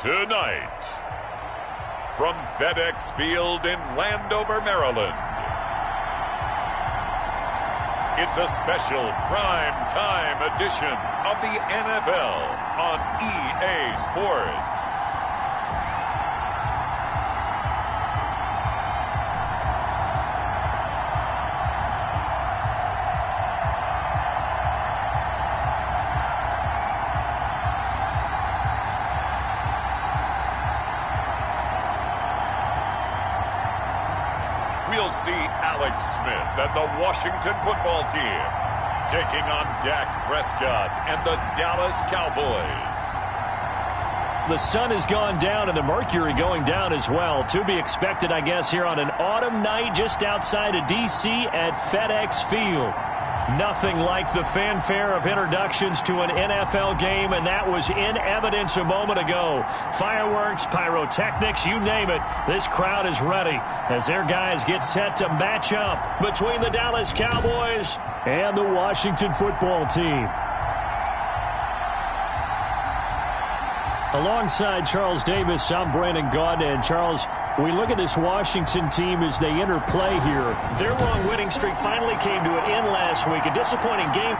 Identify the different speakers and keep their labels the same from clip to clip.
Speaker 1: Tonight, from FedEx Field in Landover, Maryland, it's a special prime time edition of the NFL on EA Sports. We'll see Alex Smith and the Washington football team taking on Dak Prescott and the Dallas Cowboys.
Speaker 2: The sun has gone down and the mercury going down as well. To be expected, I guess, here on an autumn night just outside of D.C. at FedEx Field. Nothing like the fanfare of introductions to an NFL game, and that was in evidence a moment ago. Fireworks, pyrotechnics, you name it. This crowd is ready as their guys get set to match up between the Dallas Cowboys and the Washington football team. Alongside Charles Davis, I'm Brandon Gaudin. And Charles, we look at this Washington team as they interplay here. Their long winning streak finally came to an end last week. A disappointing game.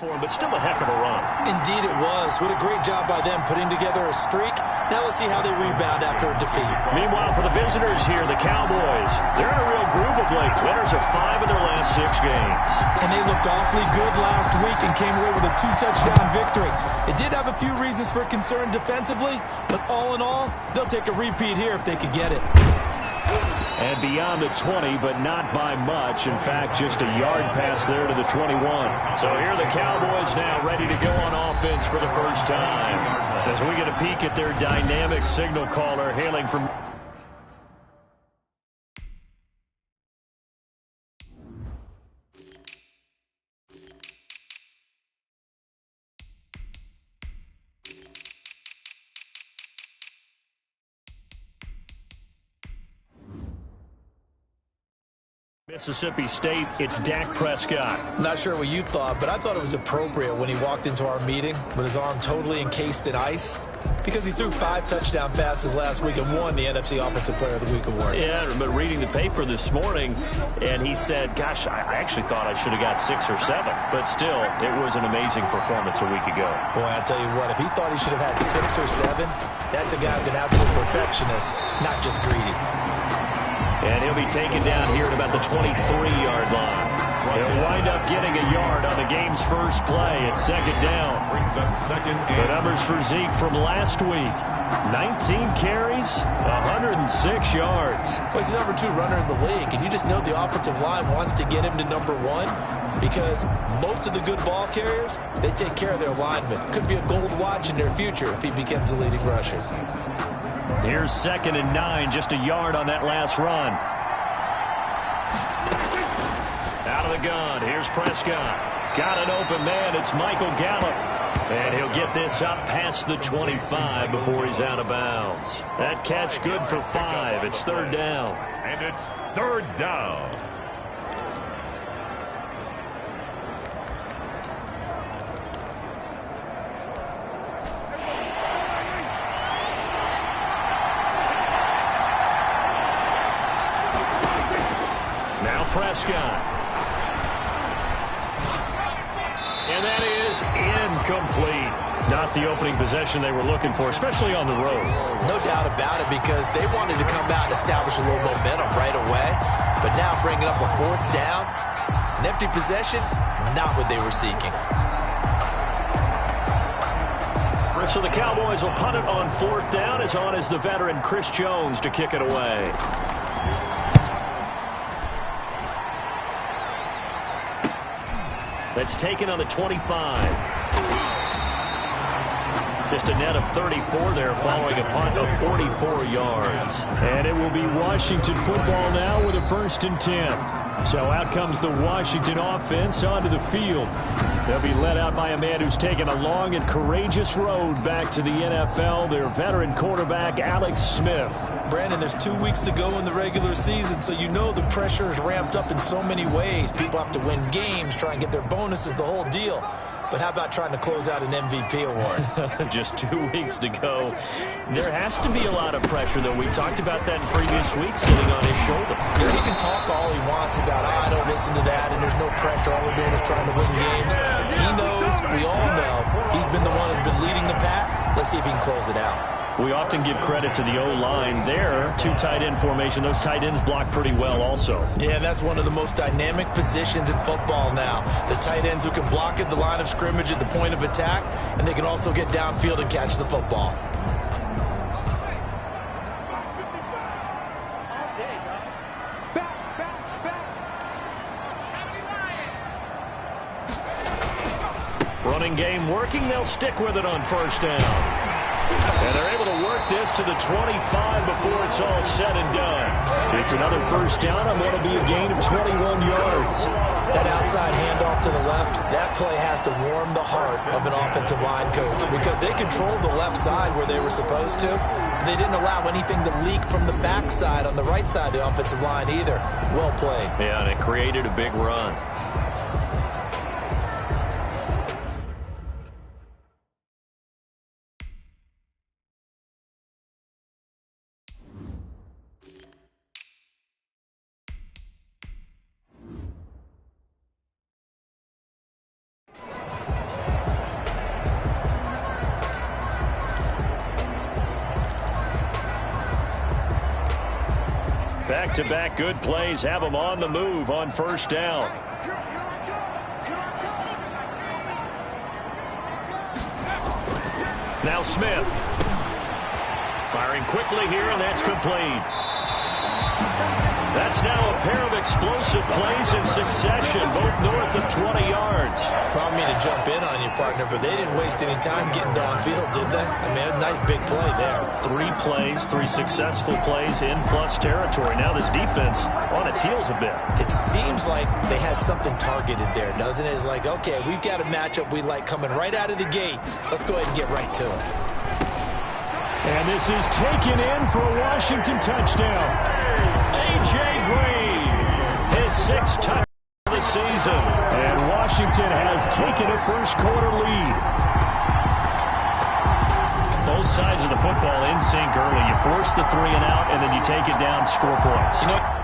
Speaker 2: But still a heck of a run.
Speaker 3: Indeed it was. What a great job by them putting together a streak. Now let's see how they rebound after a defeat.
Speaker 2: Meanwhile, for the visitors here, the Cowboys, they're in a real groove of late. Winners of 5 of their last 6 games.
Speaker 3: And they looked awfully good last week and came away with a 2-touchdown victory. They did have a few reasons for concern defensively, but all in all, they'll take a repeat here if they could get it.
Speaker 2: And beyond the 20, but not by much. In fact, just a yard pass there to the 21. So here are the Cowboys now ready to go on offense for the first time. As we get a peek at their dynamic signal caller hailing from... Mississippi State, it's Dak Prescott.
Speaker 3: Not sure what you thought, but I thought it was appropriate when he walked into our meeting with his arm totally encased in ice because he threw 5 touchdown passes last week and won the NFC Offensive Player of the Week award.
Speaker 2: Yeah, but reading the paper this morning, and he said, gosh, I actually thought I should have got 6 or 7. But still, it was an amazing performance a week ago.
Speaker 3: Boy, I tell you what, if he thought he should have had 6 or 7, that's a guy who's an absolute perfectionist, not just greedy.
Speaker 2: And he'll be taken down here at about the 23-yard line. He'll wind up getting a yard on the game's first play at second down.
Speaker 1: Brings up second and
Speaker 2: the numbers for Zeke from last week. 19 carries, 106 yards.
Speaker 3: Well, he's the number 2 runner in the league, and you just know the offensive line wants to get him to number 1 because most of the good ball carriers, they take care of their linemen. Could be a gold watch in their future if he becomes the leading rusher.
Speaker 2: Here's second and 9, just a yard on that last run. Out of the gun, here's Prescott. Got an open man, it's Michael Gallup. And he'll get this up past the 25 before he's out of bounds. That catch good for 5, it's third down.
Speaker 1: And it's third down.
Speaker 2: Prescott. And that is incomplete. Not the opening possession they were looking for, especially on the road.
Speaker 3: No doubt about it, because they wanted to come out and establish a little momentum right away. But now bringing up a 4th down, an empty possession, not what they were seeking.
Speaker 2: So the Cowboys will punt it on 4th down. It's on as the veteran Chris Jones to kick it away. That's taken on the 25. Just a net of 34 there following a punt of 44 yards.
Speaker 4: And it will be Washington football now with a 1st and 10. So out comes the Washington offense onto the field. They'll be led out by a man who's taken a long and courageous road back to the NFL, their veteran quarterback, Alex Smith.
Speaker 3: Brandon, there's 2 weeks to go in the regular season, so you know the pressure is ramped up in so many ways. People have to win games, try and get their bonuses, the whole deal. But how about trying to close out an MVP award?
Speaker 2: Just 2 weeks to go. There has to be a lot of pressure, though. We talked about that in previous weeks, sitting on his shoulder.
Speaker 3: Yeah, he can talk all he wants about, I don't listen to that, and there's no pressure. All we're doing is trying to win games. He knows, we all know, he's been the one who's been leading the pack. Let's see if he can close it out.
Speaker 2: We often give credit to the O-line there. 2 tight end formation. Those tight ends block pretty well also.
Speaker 3: Yeah, that's one of the most dynamic positions in football now. The tight ends who can block at the line of scrimmage at the point of attack, and they can also get downfield and catch the football.
Speaker 2: Running game working. They'll stick with it on 1st down. And they're able to work this to the 25 before it's all said and done. It's another 1st down on what will be a gain of 21 yards.
Speaker 3: That outside handoff to the left, that play has to warm the heart of an offensive line coach because they controlled the left side where they were supposed to. But they didn't allow anything to leak from the backside on the right side of the offensive line either. Well played.
Speaker 2: Yeah, and it created a big run. Back-to-back good plays have them on the move on 1st down. Now Smith. Firing quickly here, and that's complete. That's now a pair of explosive plays in succession, both north of 20 yards.
Speaker 3: I don't mean to jump in on you, partner, but they didn't waste any time getting downfield, did they? I mean, a nice big play there.
Speaker 2: 3 plays, 3 successful plays in plus territory. Now this defense on its heels a bit.
Speaker 3: It seems like they had something targeted there, doesn't it? It's like, okay, we've got a matchup we like coming right out of the gate. Let's go ahead and get right to it.
Speaker 4: And this is taken in for a Washington touchdown.
Speaker 2: A.J. Green, his 6th touchdown of the season.
Speaker 4: And Washington has taken a 1st quarter lead.
Speaker 2: Both sides of the football in sync early. You force the 3 and out, and then you take it down, score points.
Speaker 3: You know,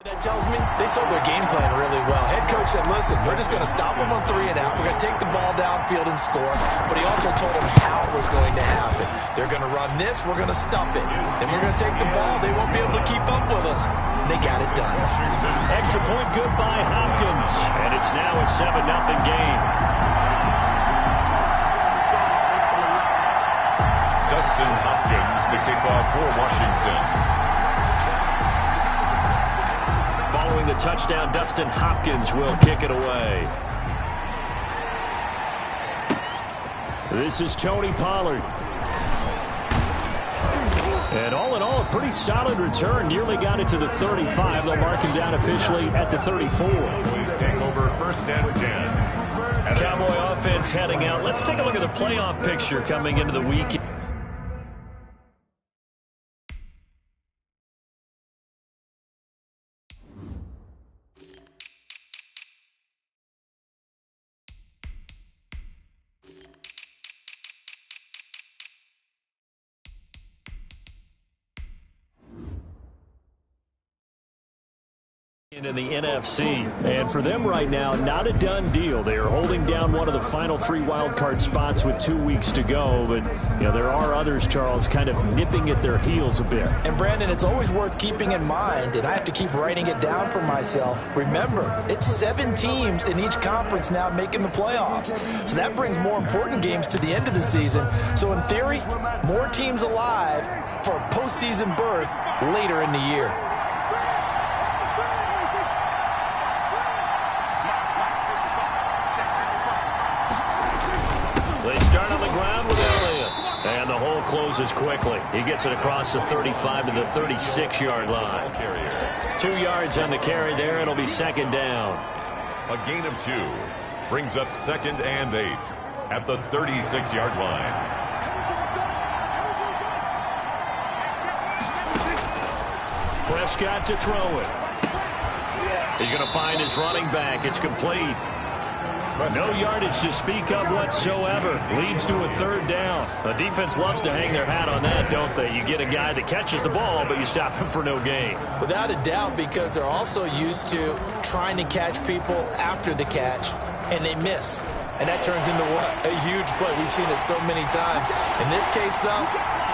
Speaker 3: that tells me they sold their game plan really well. Head coach said, listen, we're just going to stop them on 3 and out. We're going to take the ball downfield and score. But he also told them how it was going to happen. They're going to run this. We're going to stop it. Then we're going to take the ball. They won't be able to keep up with us. And they got it done.
Speaker 2: Extra point good by Hopkins. And it's now a 7-0 game.
Speaker 1: Dustin Hopkins to kick off for Washington.
Speaker 2: Following the touchdown, Dustin Hopkins will kick it away.
Speaker 4: This is Tony Pollard. And all in all, a pretty solid return. Nearly got it to the 35. They'll mark him down officially at the 34.
Speaker 1: Please take over 1st and 10.
Speaker 2: Cowboy offense heading out. Let's take a look at the playoff picture coming into the week. In the NFC. And for them right now, not a done deal. They are holding down one of the final 3 wild card spots with 2 weeks to go. But
Speaker 4: Yeah, there are others, Charles, kind of nipping at their heels a bit.
Speaker 3: And, Brandon, it's always worth keeping in mind, and I have to keep writing it down for myself. Remember, it's 7 teams in each conference now making the playoffs. So that brings more important games to the end of the season. So, in theory, more teams alive for a postseason berth later in the year.
Speaker 2: They start on the ground with Elliott. And the hole closes quickly. He gets it across the 35 to the 36-yard line. 2 yards on the carry there. It'll be second down.
Speaker 1: A gain of 2 brings up 2nd and 8 at the 36-yard line.
Speaker 2: Prescott to throw it. He's going to find his running back. It's complete. No yardage to speak of whatsoever. Leads to a 3rd down. The defense loves to hang their hat on that, don't they? You get a guy that catches the ball, but you stop him for no gain.
Speaker 3: Without a doubt, because they're also used to trying to catch people after the catch, and they miss. And that turns into what? A huge play. We've seen it so many times. In this case, though,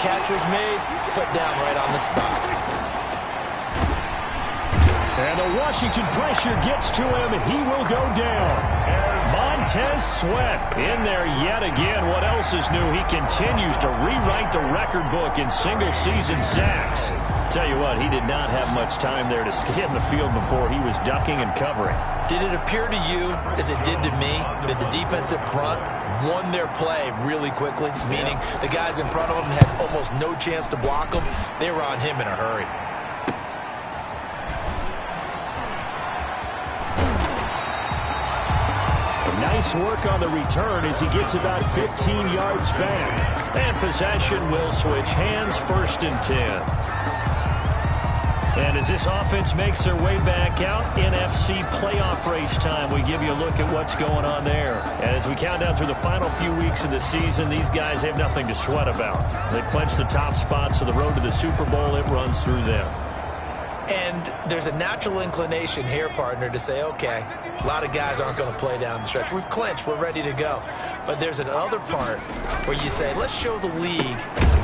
Speaker 3: catch was made, put down right on the spot.
Speaker 4: And the Washington pressure gets to him, and he will go down. Montez Sweat in there yet again. What else is new? He continues to rewrite the record book in single-season sacks.
Speaker 2: Tell you what, he did not have much time there to stay in the field before he was ducking and covering.
Speaker 3: Did it appear to you, as it did to me, that the defensive front won their play really quickly? Meaning the guys in front of them had almost no chance to block him. They were on him in a hurry.
Speaker 4: Nice work on the return as he gets about 15 yards back.
Speaker 2: And possession will switch hands, 1st and 10. And as this offense makes their way back out, NFC playoff race time, we give you a look at what's going on there. And as we count down through the final few weeks of the season, these guys have nothing to sweat about. They clinch the top spots to the road to the Super Bowl. It runs through them.
Speaker 3: And there's a natural inclination here, partner, to say, okay, a lot of guys aren't going to play down the stretch. We've clinched. We're ready to go. But there's another part where you say, let's show the league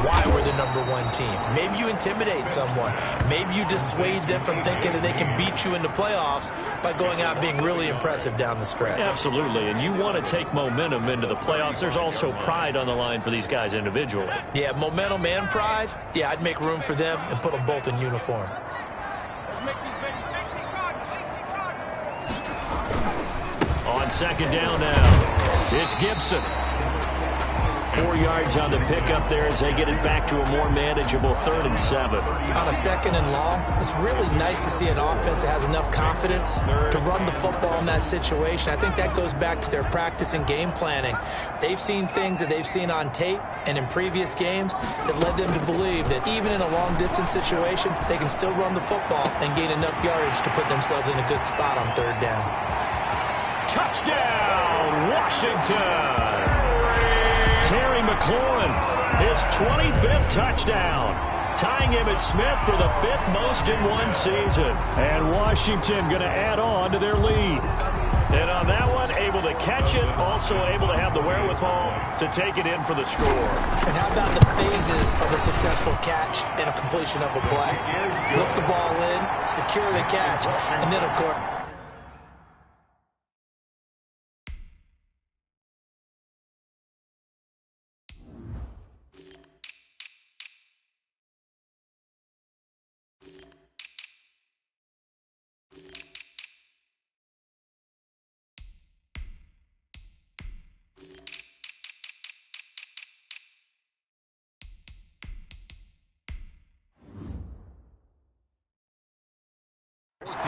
Speaker 3: why we're the #1 team. Maybe you intimidate someone. Maybe you dissuade them from thinking that they can beat you in the playoffs by going out and being really impressive down the stretch.
Speaker 2: Absolutely. And you want to take momentum into the playoffs. There's also pride on the line for these guys individually.
Speaker 3: Yeah, momentum and pride. Yeah, I'd make room for them and put them both in uniform.
Speaker 2: On second down now, it's Gibson. 4 yards on the pickup there as they get it back to a more manageable 3rd and 7.
Speaker 3: On a 2nd and long, it's really nice to see an offense that has enough confidence to run the football in that situation. I think that goes back to their practice and game planning. They've seen things that they've seen on tape and in previous games that led them to believe that even in a long-distance situation, they can still run the football and gain enough yardage to put themselves in a good spot on 3rd down.
Speaker 2: Touchdown, Washington! Terry McLaurin, his 25th touchdown, tying Emmitt Smith for the 5th most in one season.
Speaker 4: And Washington going to add on to their lead.
Speaker 2: And on that one, able to catch it, also able to have the wherewithal to take it in for the score.
Speaker 3: And how about the phases of a successful catch and a completion of a play? Look the ball in, secure the catch, and then, of course,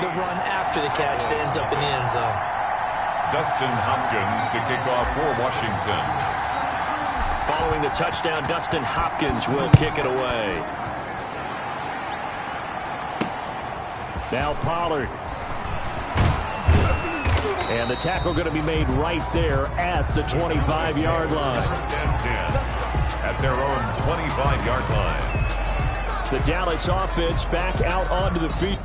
Speaker 3: the run after the catch that ends up in the end zone.
Speaker 1: Dustin Hopkins to kick off for Washington.
Speaker 2: Following the touchdown, Dustin Hopkins will kick it away.
Speaker 4: Now Pollard. And the tackle going to be made right there at the 25-yard line.
Speaker 1: 1st and 10 at their own 25-yard line.
Speaker 4: The Dallas offense back out onto the field.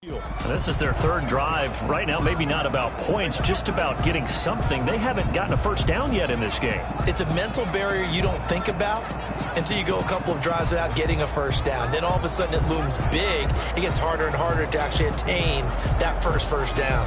Speaker 2: And this is their third drive. Right now, maybe not about points, just about getting something. They haven't gotten a first down yet in this game.
Speaker 3: It's a mental barrier you don't think about until you go a couple of drives without getting a first down. Then all of a sudden it looms big. It gets harder and harder to actually attain that first down.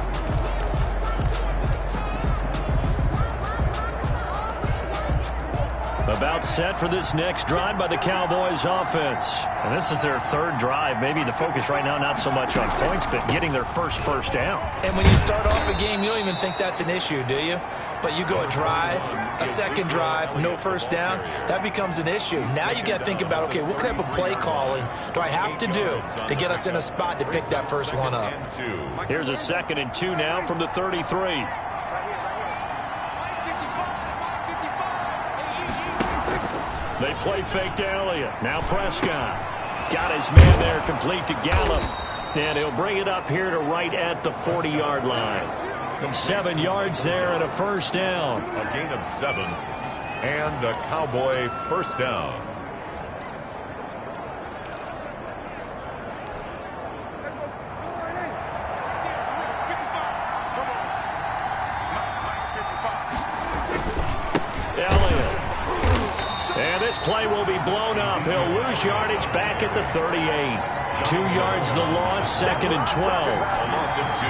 Speaker 2: About set for this next drive by the Cowboys offense. And this is their third drive. Maybe the focus right now not so much on points, but getting their first down.
Speaker 3: And when you start off a game, you don't even think that's an issue, do you? But you go a drive, a second drive, no first down, that becomes an issue. Now you got to think about, okay, what type of play calling do I have to do to get us in a spot to pick that first one up?
Speaker 2: Here's a 2nd and 2 now from the 33. They play fake to Elliott. Now Prescott. Got his man there complete to Gallup. And he'll bring it up here to right at the 40-yard line. 7 yards there and a first down.
Speaker 1: A gain of 7 and a Cowboy first down.
Speaker 2: Play will be blown up. He'll lose yardage back at the 38. 2 yards the loss, 2nd and 12.
Speaker 1: A loss of 2.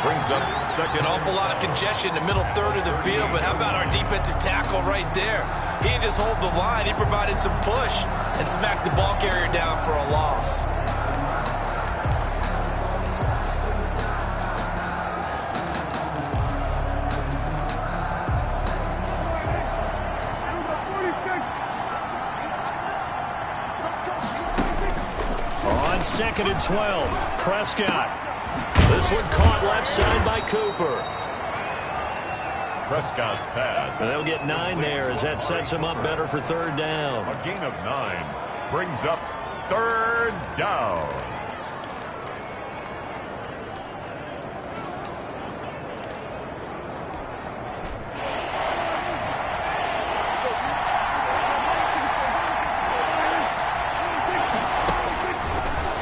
Speaker 1: Brings up second.
Speaker 3: An awful lot of congestion in the middle third of the field, but how about our defensive tackle right there? He didn't just hold the line. He provided some push and smacked the ball carrier down for a loss.
Speaker 2: On 2nd and 12, Prescott. This one caught left side by Cooper.
Speaker 1: Prescott's pass.
Speaker 2: And they'll get 9 there as that sets him up better for third down.
Speaker 1: A gain of 9 brings up third down.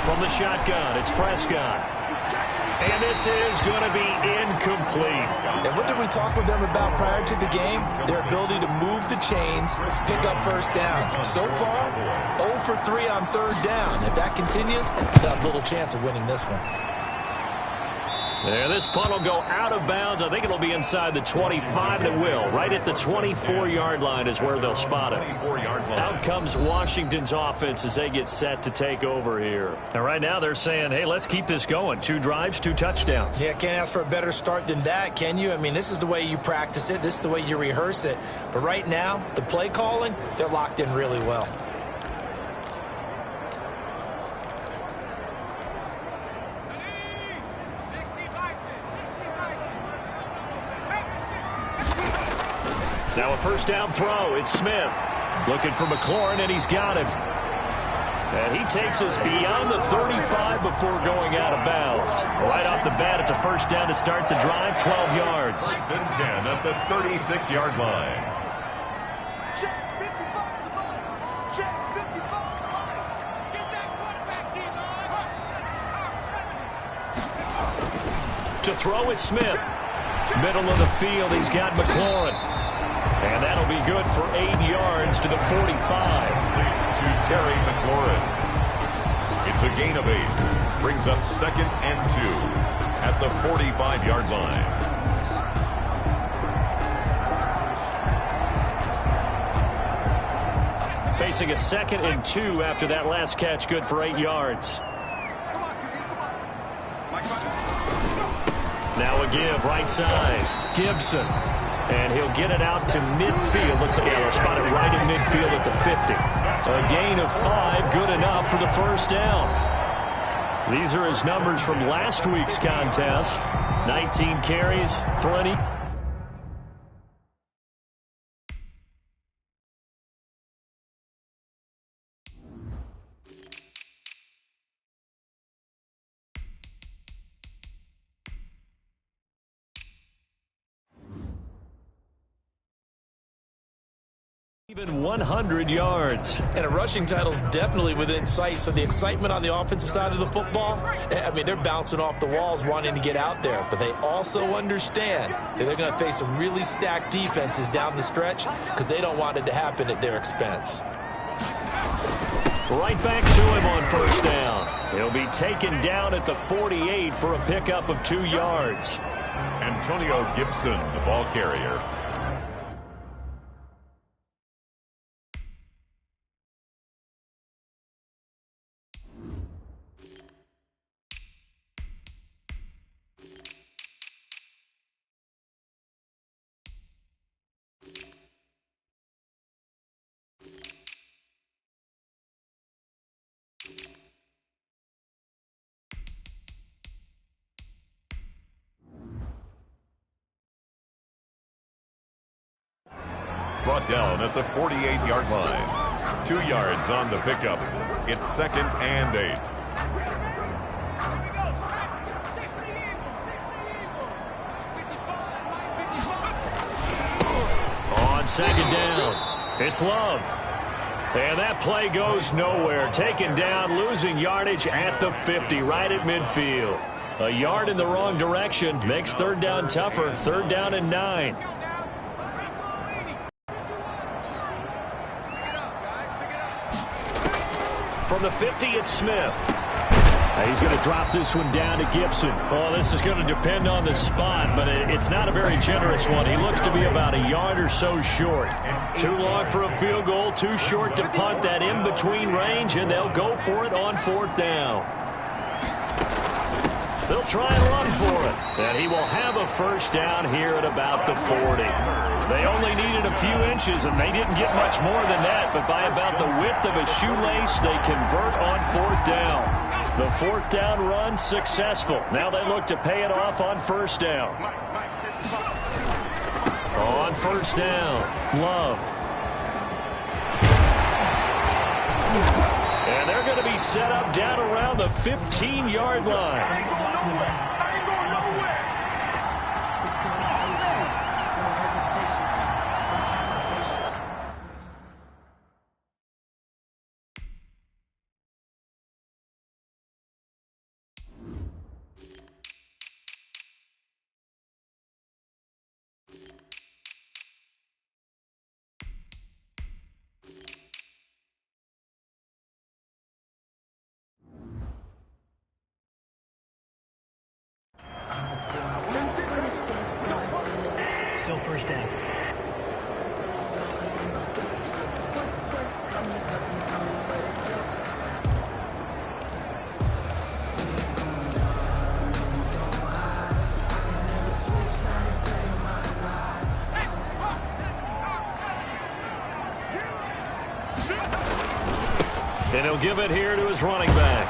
Speaker 2: From the shotgun, it's Prescott. And this is going to be incomplete.
Speaker 3: And what did we talk with them about prior to the game? Their ability to move the chains, pick up first downs. So far, 0 for 3 on third down. If that continues, they'll have little chance of winning this one.
Speaker 2: Yeah, this punt will go out of bounds. I think it'll be inside the 25, and it will. Right at the 24-yard line is where they'll spot it. Out comes Washington's offense as they get set to take over here. And right now they're saying, hey, let's keep this going. 2 drives, 2 touchdowns.
Speaker 3: Yeah, can't ask for a better start than that, can you? I mean, this is the way you practice it. This is the way you rehearse it. But right now, the play calling, they're locked in really well.
Speaker 2: Now a first down throw. It's Smith. Looking for McLaurin, and he's got him. And he takes us beyond the 35 before going out of bounds. Right off the bat, it's a first down to start the drive, 12 yards.
Speaker 1: First and 10 at the 36-yard line.
Speaker 5: Check 55 Check 55 Get that quarterback,
Speaker 2: To throw is Smith. Middle of the field, he's got McLaurin. And that'll be good for 8 yards to the 45.
Speaker 1: To Terry McLaurin. It's a gain of 8. Brings up 2nd and 2 at the 45-yard line.
Speaker 2: Facing a 2nd and 2 after that last catch, good for 8 yards. Now a give, right side. Gibson. And he'll get it out to midfield. Looks like they'll spot it right in midfield at the 50. A gain of 5, good enough for the first down. These are his numbers from last week's contest. 19 carries for an Even 100 yards.
Speaker 3: And a rushing title is definitely within sight, so the excitement on the offensive side of the football, I mean, they're bouncing off the walls wanting to get out there, but they also understand that they're going to face some really stacked defenses down the stretch because they don't want it to happen at their expense.
Speaker 2: Right back to him on first down. He'll be taken down at the 48 for a pickup of 2 yards.
Speaker 1: Antonio Gibson, the ball carrier. Brought down at the 48-yard line. 2 yards on the pickup. It's 2nd and 8.
Speaker 2: On 2nd down, it's Love. And that play goes nowhere. Taken down, losing yardage at the 50, right at midfield. A yard in the wrong direction makes 3rd down tougher. 3rd down and 9. From the 50, it's Smith. He's going to drop this one down to Gibson. Oh, this is going to depend on the spot, but it's not a very generous one. He looks to be about a yard or so short. Too long for a field goal, too short to punt that in-between range, and they'll go for it on 4th down. They'll try and run for it, and he will have a first down here at about the 40. They only needed a few inches, and they didn't get much more than that, but by about the width of a shoelace, they convert on 4th down. The 4th down run successful. Now they look to pay it off on 1st down. On 1st down, Love. And they're going to be set up down around the 15-yard line.
Speaker 6: Still 1st down.
Speaker 2: And he'll give it here to his running back.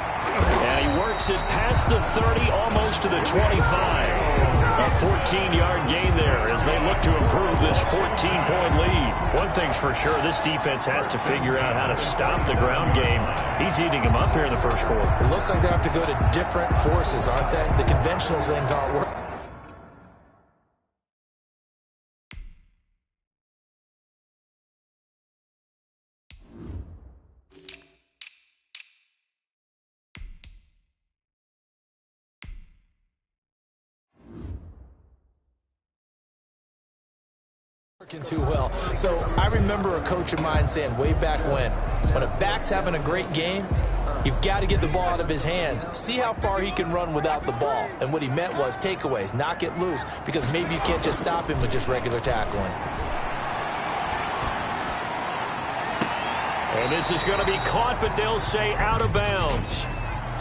Speaker 2: And he works it past the 30, almost to the 25. A 14-yard gain there as they look to improve this 14-point lead. One thing's for sure, this defense has to figure out how to stop the ground game. He's eating them up here in the 1st quarter.
Speaker 3: It looks like they have to go to different forces, aren't they? The conventional things aren't working. Too well. So I remember a coach of mine saying way back when a back's having a great game, you've got to get the ball out of his hands. See how far he can run without the ball. And what he meant was takeaways, knock it loose, because maybe you can't just stop him with just regular tackling.
Speaker 2: And this is going to be caught, but they'll say out of bounds.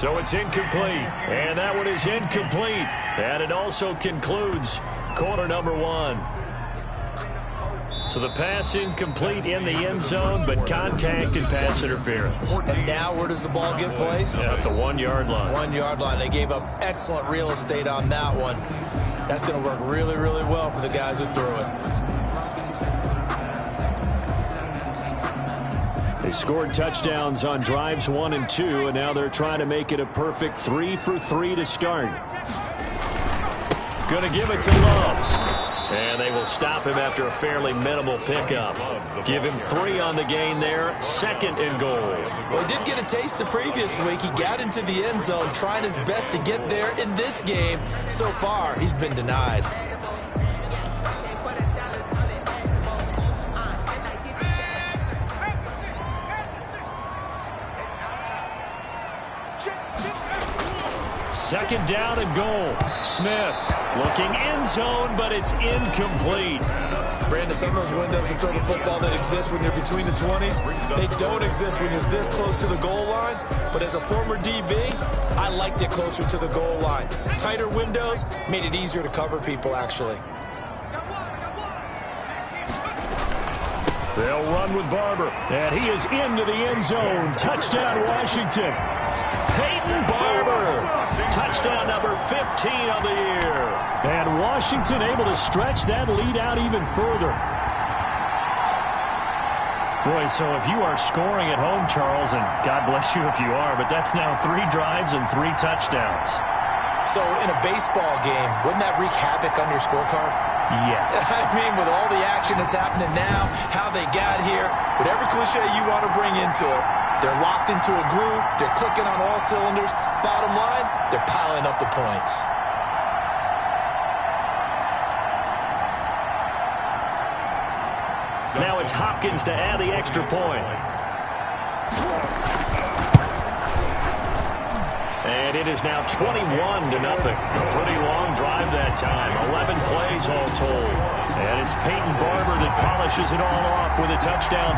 Speaker 2: So it's incomplete. And that one is incomplete. And it also concludes quarter number 1. So the pass incomplete in the end zone, but contact and pass interference.
Speaker 3: And now where does the ball get placed?
Speaker 2: At the 1-yard line.
Speaker 3: 1-yard line. They gave up excellent real estate on that one. That's going to work really, really well for the guys who threw it.
Speaker 2: They scored touchdowns on drives 1 and 2, and now they're trying to make it a perfect 3 for 3 to start. Going to give it to Love. And they will stop him after a fairly minimal pickup. Give him 3 on the gain there. 2nd and goal.
Speaker 3: Well, he did get a taste the previous week. He got into the end zone, trying his best to get there in this game. So far, he's been denied.
Speaker 2: Second down and goal. Smith looking end zone, but it's incomplete.
Speaker 3: Brandon, some of those windows to throw the football that exist when you're between the 20s, they don't exist when you're this close to the goal line. But as a former DB, I liked it closer to the goal line. Tighter windows made it easier to cover people, actually.
Speaker 4: They'll run with Barber, and he is into the end zone. Touchdown, Washington.
Speaker 2: Peyton Barber. Touchdown number 15 of the year.
Speaker 4: And Washington able to stretch that lead out even further. Boy, so if you are scoring at home, Charles, and God bless you if you are, but that's now 3 drives and 3 touchdowns.
Speaker 3: So in a baseball game, wouldn't that wreak havoc on your scorecard?
Speaker 4: Yes.
Speaker 3: I mean, with all the action that's happening now, how they got here, whatever cliche you want to bring into it, they're locked into a groove. They're clicking on all cylinders. Bottom line, they're piling up the points.
Speaker 2: Now it's Hopkins to add the extra point. And it is now 21-0. A pretty long drive that time. 11 plays all told. And it's Peyton Barber that polishes it all off with a touchdown.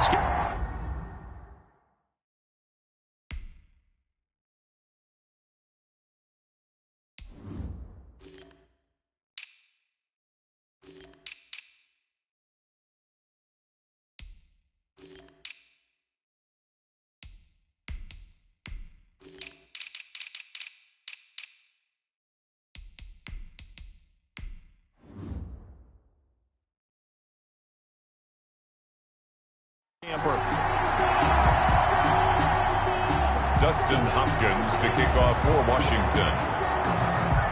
Speaker 1: Dustin Hopkins to kick off for Washington.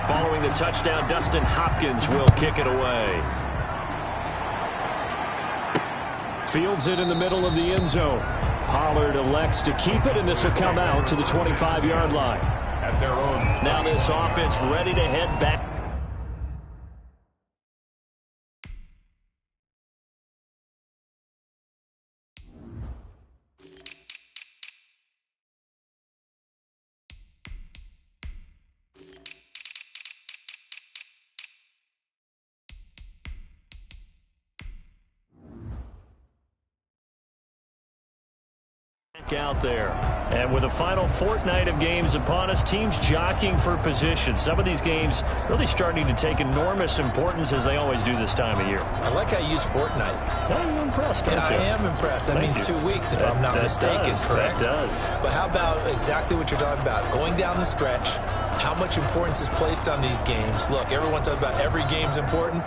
Speaker 2: Following the touchdown, Dustin Hopkins will kick it away.
Speaker 4: Fields it in the middle of the end zone. Pollard elects to keep it, and this will come out to the 25-yard line.
Speaker 1: At their own.
Speaker 2: Now this offense ready to head back. Out there. And with the final fortnight of games upon us, teams jockeying for position. Some of these games really starting to take enormous importance, as they always do this time of year.
Speaker 3: I like how you use fortnight.
Speaker 2: Well, you're impressed, aren't you?
Speaker 3: I am impressed. That means 2 weeks, if I'm not mistaken, correct?
Speaker 2: That does.
Speaker 3: But how about exactly what you're talking about? Going down the stretch, how much importance is placed on these games? Look, everyone talks about every game's important.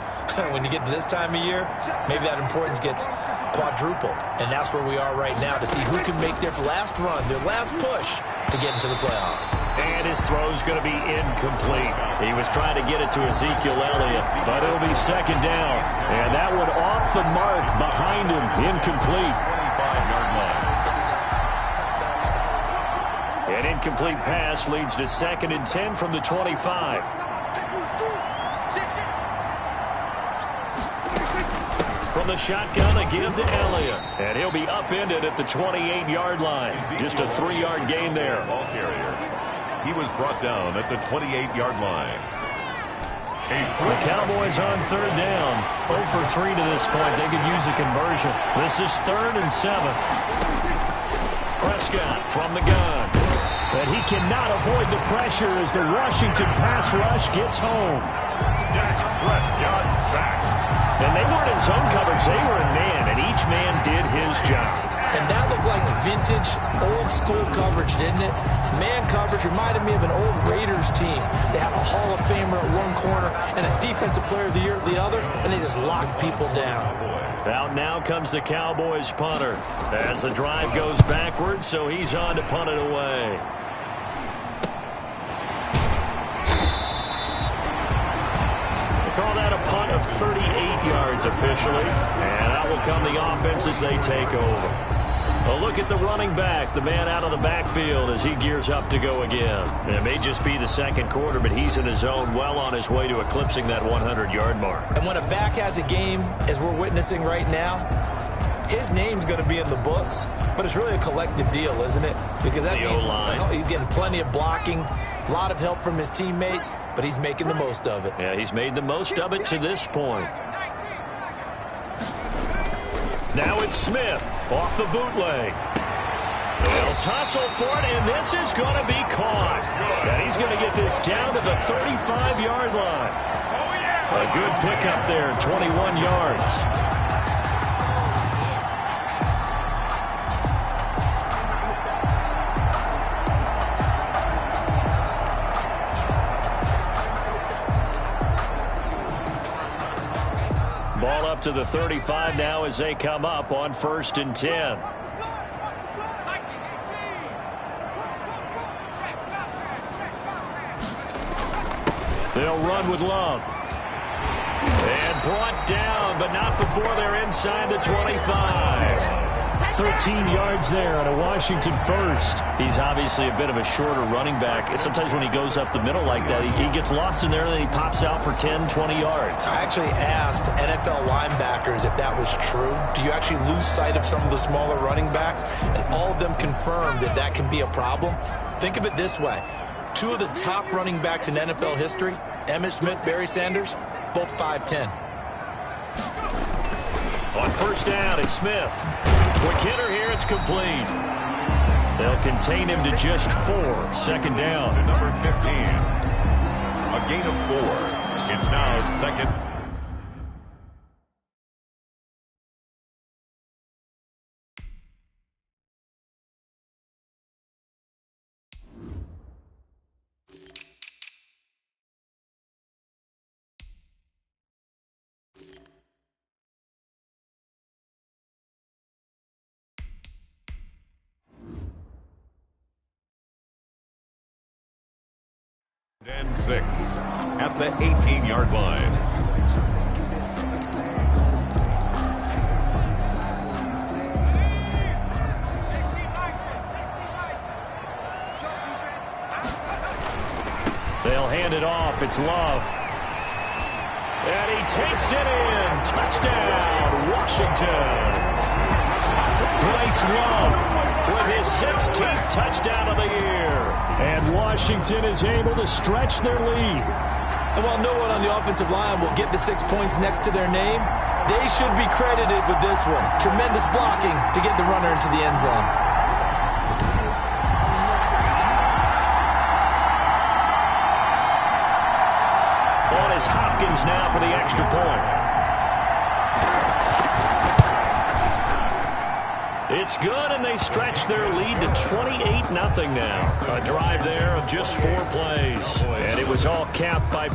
Speaker 3: When you get to this time of year, maybe that importance gets quadrupled. And that's where we are right now, to see who can make their last run, their last push to get into the playoffs.
Speaker 2: And his throw's going to be incomplete. He was trying to get it to Ezekiel Elliott, but it'll be second down. And that one off the mark behind him, incomplete.
Speaker 1: 25-yard line.
Speaker 2: An incomplete pass leads to 2nd and 10 from the 25. From the shotgun, a give to Elliott. And he'll be upended at the 28-yard line. Just a 3-yard gain there.
Speaker 1: Ball carrier. He was brought down at the 28-yard line.
Speaker 2: The Cowboys on 3rd down. 0 for 3 to this point. They could use a conversion. This is 3rd and 7. Prescott from the gun. But he cannot avoid the pressure as the Washington pass rush gets home.
Speaker 1: Dak Prescott sacked.
Speaker 2: And they weren't in zone coverage. They were in man, and each man did his job.
Speaker 3: And that looked like vintage, old-school coverage, didn't it? Man coverage reminded me of an old Raiders team. They had a Hall of Famer at one corner and a Defensive Player of the Year at the other, and they just locked people down.
Speaker 2: Out now comes the Cowboys punter as the drive goes backwards, so he's on to punt it away. Call that a punt of 38 yards officially. And out will come the offense as they take over. A look at the running back, the man out of the backfield as he gears up to go again. It may just be the second quarter, but he's in his zone, well on his way to eclipsing that 100-yard mark.
Speaker 3: And when a back has a game, as we're witnessing right now, his name's going to be in the books, but it's really a collective deal, isn't it? Because that means he's getting plenty of blocking, a lot of help from his teammates, but he's making the most of it.
Speaker 2: Yeah, he's made the most of it to this point. Now it's Smith off the bootleg. They'll tussle for it, and this is going to be caught. And he's going to get this down to the 35-yard line. A good pickup there, 21 yards. Ball up to the 35 now as they come up on 1st and 10. They'll run with Love. And brought down, but not before they're inside the 25.
Speaker 4: 13 yards there on a Washington first.
Speaker 2: He's obviously a bit of a shorter running back. Sometimes when he goes up the middle like that, he gets lost in there and then he pops out for 10, 20 yards.
Speaker 3: I actually asked NFL linebackers if that was true. Do you actually lose sight of some of the smaller running backs? And all of them confirmed that that can be a problem. Think of it this way. Two of the top running backs in NFL history, Emmitt Smith, Barry Sanders, both 5'10".
Speaker 2: On 1st down, it's Smith. Quick hitter here, it's complete. They'll contain him to just 4. 2nd down.
Speaker 1: To number 15. A gain of 4. It's now 2nd. And 6 at the 18-yard line.
Speaker 2: They'll hand it off. It's Love. And he takes it in. Touchdown, Washington. Bryce Love with his 16th touchdown of the year.
Speaker 4: And Washington is able to stretch their lead.
Speaker 3: And while no one on the offensive line will get the 6 points next to their name, they should be credited with this one. Tremendous blocking to get the runner into the end zone.
Speaker 2: On is Hopkins now for the extra point. It's good, and they stretch their lead to 28-0 now. A drive there of just 4 plays. And it was all capped by...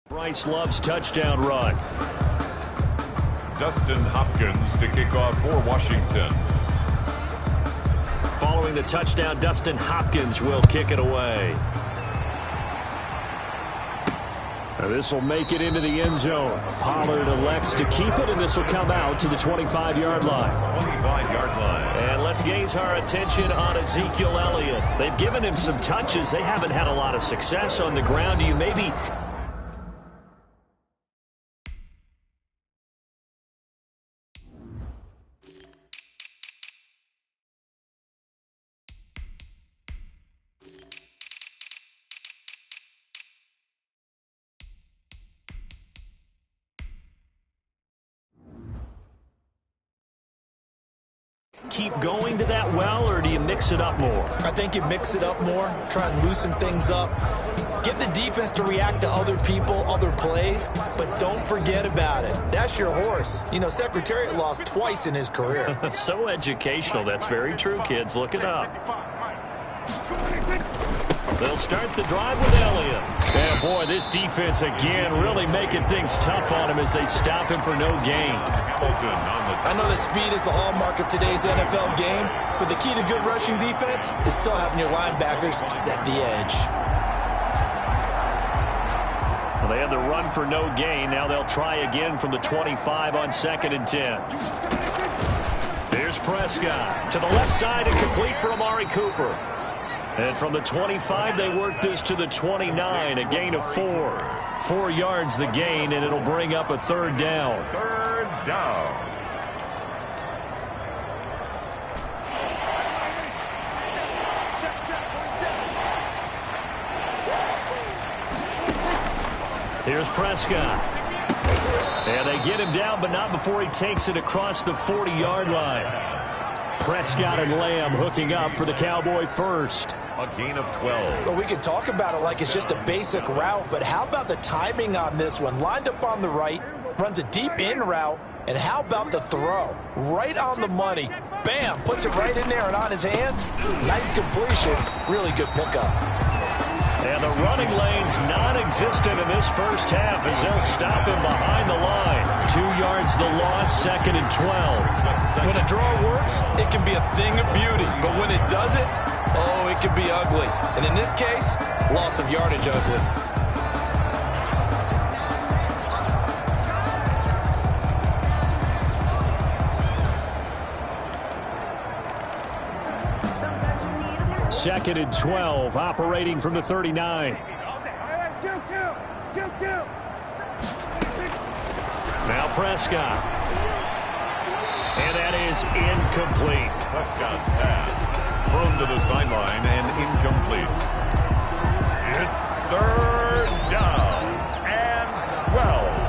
Speaker 2: Bryce Love's touchdown run.
Speaker 1: Dustin Hopkins to kick off for Washington.
Speaker 2: Following the touchdown, Dustin Hopkins will kick it away.
Speaker 4: This will make it into the end zone. Pollard elects to keep it, and this will come out to the 25-yard line.
Speaker 1: 25-yard line.
Speaker 2: And let's gaze our attention on Ezekiel Elliott. They've given him some touches. They haven't had a lot of success on the ground. Do you maybe... keep going to that well, or do you mix it up more?
Speaker 3: I think you mix it up more, try and loosen things up. Get the defense to react to other people, other plays, but don't forget about it. That's your horse. You know, Secretariat lost twice in his career.
Speaker 2: So educational. That's very true, kids. Look it up. They'll start the drive with Elliott. And, boy, this defense again really making things tough on him as they stop him for no gain.
Speaker 3: I know that speed is the hallmark of today's NFL game, but the key to good rushing defense is still having your linebackers set the edge.
Speaker 2: Well, they had the run for no gain. Now they'll try again from the 25 on 2nd and 10. Here's Prescott to the left side and complete for Amari Cooper. And from the 25, they work this to the 29, a gain of 4. 4 yards the gain, and it'll bring up a 3rd down.
Speaker 1: 3rd down.
Speaker 2: Here's Prescott. And they get him down, but not before he takes it across the 40-yard line. Prescott and Lamb hooking up for the Cowboy first.
Speaker 1: A gain of 12.
Speaker 3: Well, we can talk about it like it's just a basic route, but how about the timing on this one? Lined up on the right, runs a deep in route, and how about the throw? Right on the money. Bam! Puts it right in there and on his hands. Nice completion. Really good pickup.
Speaker 2: And the running lane's non-existent in this first half as they'll stop him behind the line. 2 yards the loss, 2nd and 12.
Speaker 3: When a draw works, it can be a thing of beauty. But when it doesn't, oh, it can be ugly. And in this case, loss of yardage ugly.
Speaker 4: Second and 12, operating from the 39.
Speaker 2: Now Prescott. And that is incomplete.
Speaker 1: Prescott's pass thrown to the sideline and incomplete. It's 3rd down and 12.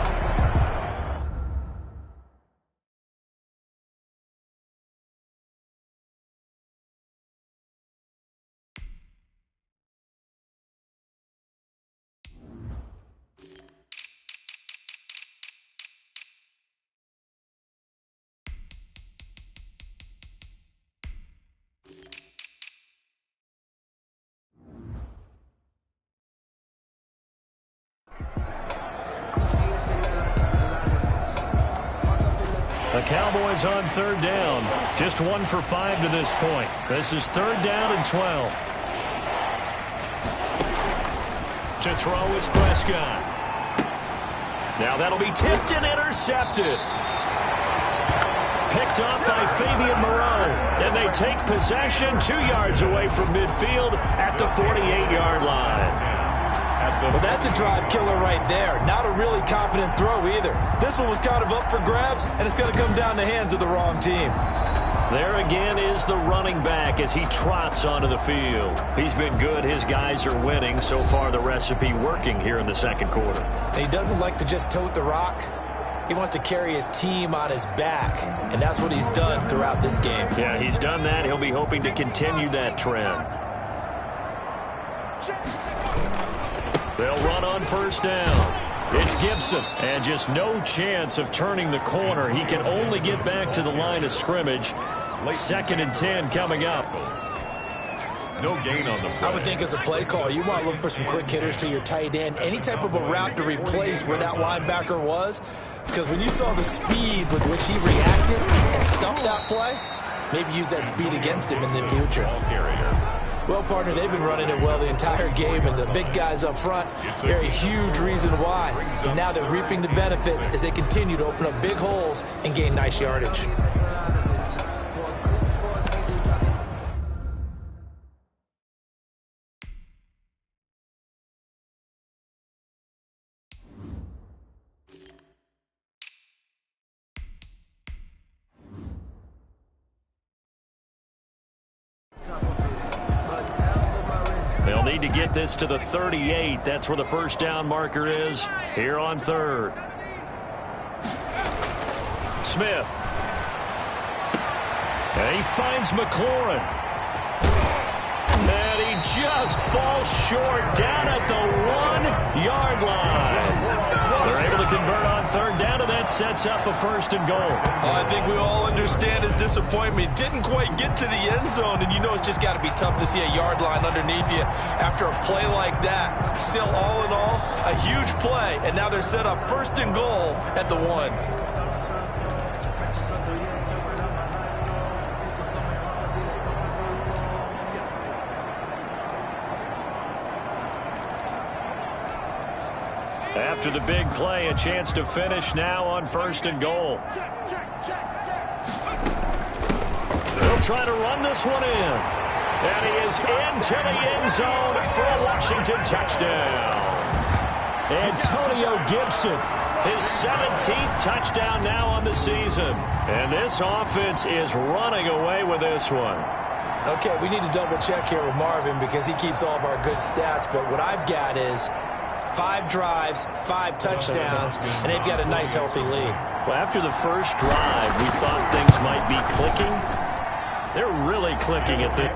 Speaker 2: The Cowboys on 3rd down. Just 1 for 5 to this point. This is 3rd down and 12. To throw is Prescott. Now that'll be tipped and intercepted. Picked up by Fabian Moreau. And they take possession 2 yards away from midfield at the 48-yard line.
Speaker 3: Well, that's a drive killer right there. Not a really confident throw either. This one was kind of up for grabs, and it's going to come down the hands of the wrong team.
Speaker 2: There again is the running back as he trots onto the field. He's been good. His guys are winning. So far, the recipe working here in the 2nd quarter.
Speaker 3: And he doesn't like to just tote the rock. He wants to carry his team on his back, and that's what he's done throughout this game.
Speaker 2: Yeah, he's done that. He'll be hoping to continue that trend. They'll run on 1st down. It's Gibson, and just no chance of turning the corner. He can only get back to the line of scrimmage. 2nd and 10 coming up.
Speaker 1: No gain on the play.
Speaker 3: I would think as a play call, you want to look for some quick hitters to your tight end. Any type of a route to replace where that linebacker was. Because when you saw the speed with which he reacted and stuffed that play, maybe use that speed against him in the future. Well, partner, they've been running it well the entire game, and the big guys up front, they're a huge reason why. And now they're reaping the benefits as they continue to open up big holes and gain nice yardage.
Speaker 2: They'll need to get this to the 38. That's where the 1st down marker is here on 3rd. Smith. And he finds McLaurin. And he just falls short down at the 1-yard line. They're able to convert on third down, and that sets up a first and goal.
Speaker 3: I think we all understand his disappointment. Didn't quite get to the end zone, and you know it's just got to be tough to see a yard line underneath you after a play like that. Still, all in all, a huge play, and now they're set up first and goal at the 1.
Speaker 2: After the big play, a chance to finish now on first and goal. They'll try to run this one in. And he is into the end zone for a Washington touchdown.
Speaker 4: Antonio Gibson.
Speaker 2: His 17th touchdown now on the season. And this offense is running away with this one.
Speaker 3: Okay, we need to double check here with Marvin because he keeps all of our good stats. But what I've got is 5 drives, 5 touchdowns, and they've got a nice, healthy lead.
Speaker 2: Well, after the first drive, we thought things might be clicking. They're really clicking at the...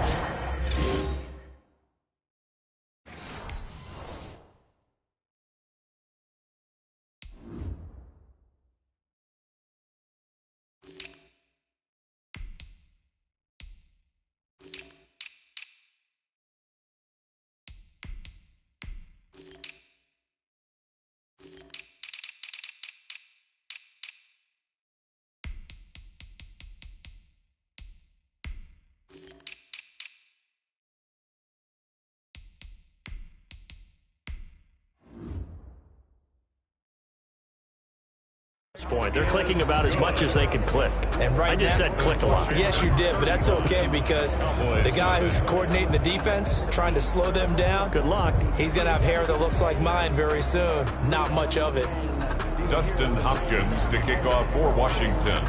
Speaker 2: point. They're clicking about as much as they can click.
Speaker 3: And right
Speaker 2: I just said click a lot.
Speaker 3: Yes, you did, but that's okay because the guy who's coordinating the defense, trying to slow them down,
Speaker 2: good luck.
Speaker 3: He's going to have hair that looks like mine very soon. Not much of it.
Speaker 1: Dustin Hopkins to kick off for Washington.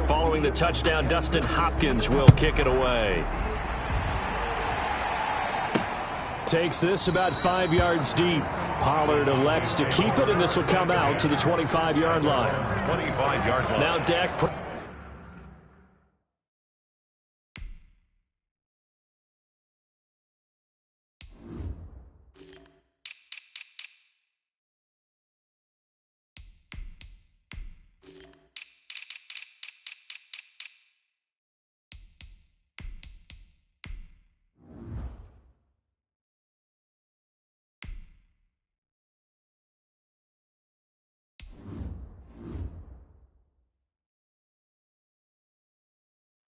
Speaker 2: Following the touchdown, Dustin Hopkins will kick it away.
Speaker 4: Takes this about 5 yards deep. Pollard elects to keep it, and this will come out to the 25-yard line.
Speaker 1: 25-yard line.
Speaker 2: Now Dak...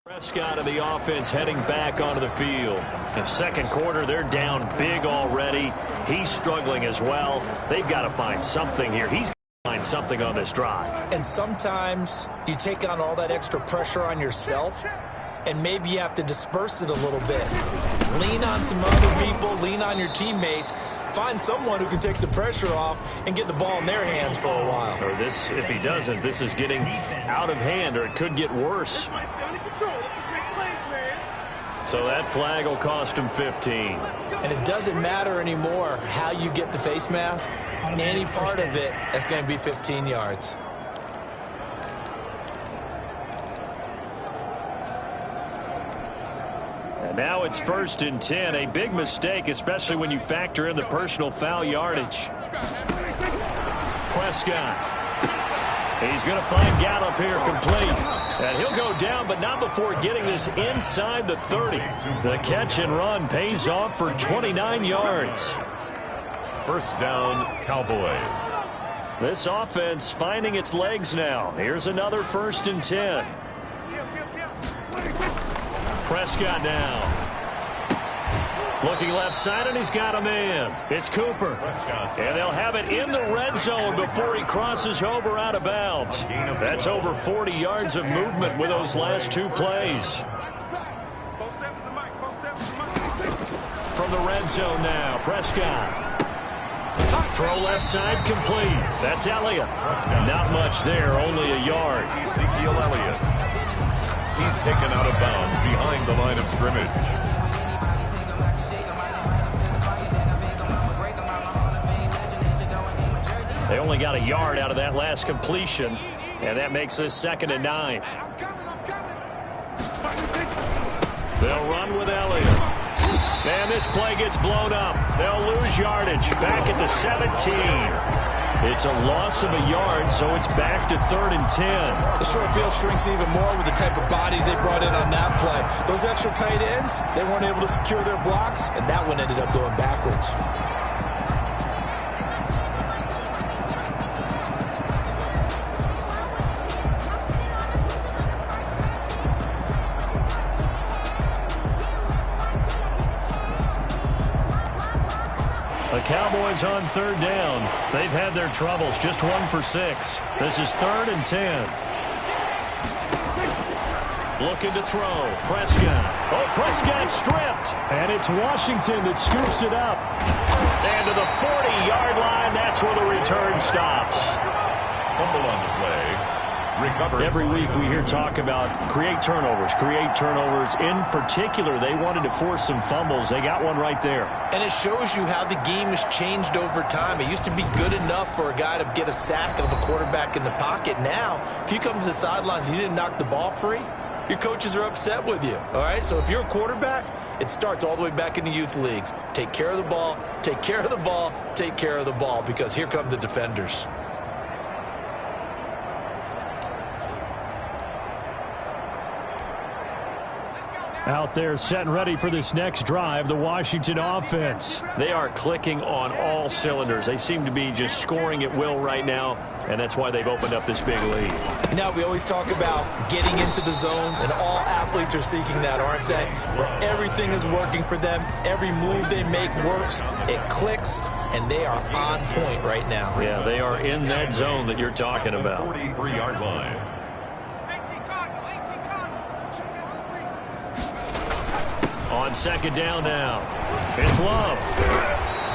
Speaker 2: Prescott of the offense heading back onto the field. In second quarter, they're down big already. He's struggling as well. They've got to find something here. He's got to find something on this drive.
Speaker 3: And sometimes you take on all that extra pressure on yourself, and maybe you have to disperse it a little bit. Lean on some other people, lean on your teammates. Find someone who can take the pressure off and get the ball in their hands for a while.
Speaker 2: Or this, if he doesn't, this is getting out of hand, or it could get worse. So that flag will cost him 15.
Speaker 3: And it doesn't matter anymore how you get the face mask. Any part of it, that's going to be 15 yards.
Speaker 2: And now it's 1st and 10. A big mistake, especially when you factor in the personal foul yardage. Prescott. He's going to find Gallup here complete. And he'll go down, but not before getting this inside the 30. The catch and run pays off for 29 yards.
Speaker 1: First down, Cowboys.
Speaker 2: This offense finding its legs now. Here's another 1st and 10. Prescott now. Looking left side, and he's got a man. It's Cooper. And they'll have it in the red zone before he crosses over out of bounds. That's over 40 yards of movement with those last 2 plays. From the red zone now, Prescott. Throw left side complete. That's Elliott. Not much there, only a yard.
Speaker 1: Ezekiel Elliott. He's taken out of bounds behind the line of scrimmage.
Speaker 2: They only got a yard out of that last completion, and that makes this 2nd and 9. They'll run with Elliott. And this play gets blown up. They'll lose yardage. Back at the 17. It's a loss of a yard, so it's back to 3rd and 10.
Speaker 3: The short field shrinks even more with the type of bodies they brought in on that play. Those extra tight ends, they weren't able to secure their blocks, and that one ended up going backwards.
Speaker 2: The Cowboys on 3rd down. They've had their troubles, just 1 for 6. This is 3rd and 10. Looking to throw. Prescott. Oh, Prescott stripped.
Speaker 4: And it's Washington that scoops it up.
Speaker 2: And to the 40-yard line, that's where the return stops.
Speaker 1: Fumble on the play. Recovered.
Speaker 2: Every week we hear talk about create turnovers. In particular, they wanted to force some fumbles. They got one right there.
Speaker 3: And it shows you how the game has changed over time. It used to be good enough for a guy to get a sack of a quarterback in the pocket. Now, if you come to the sidelines and you didn't knock the ball free, your coaches are upset with you. All right? So if you're a quarterback, it starts all the way back in the youth leagues. Take care of the ball, take care of the ball, take care of the ball, because here come the defenders.
Speaker 4: Out there setting ready for this next drive, the Washington offense.
Speaker 2: They are clicking on all cylinders. They seem to be just scoring at will right now, and that's why they've opened up this big lead.
Speaker 3: Now, we always talk about getting into the zone, and all athletes are seeking that, aren't they? Where everything is working for them, every move they make works, it clicks, and they are on point right now.
Speaker 2: Yeah, they are in that zone that you're talking about.
Speaker 1: 43-yard line.
Speaker 2: On 2nd down now, it's Love.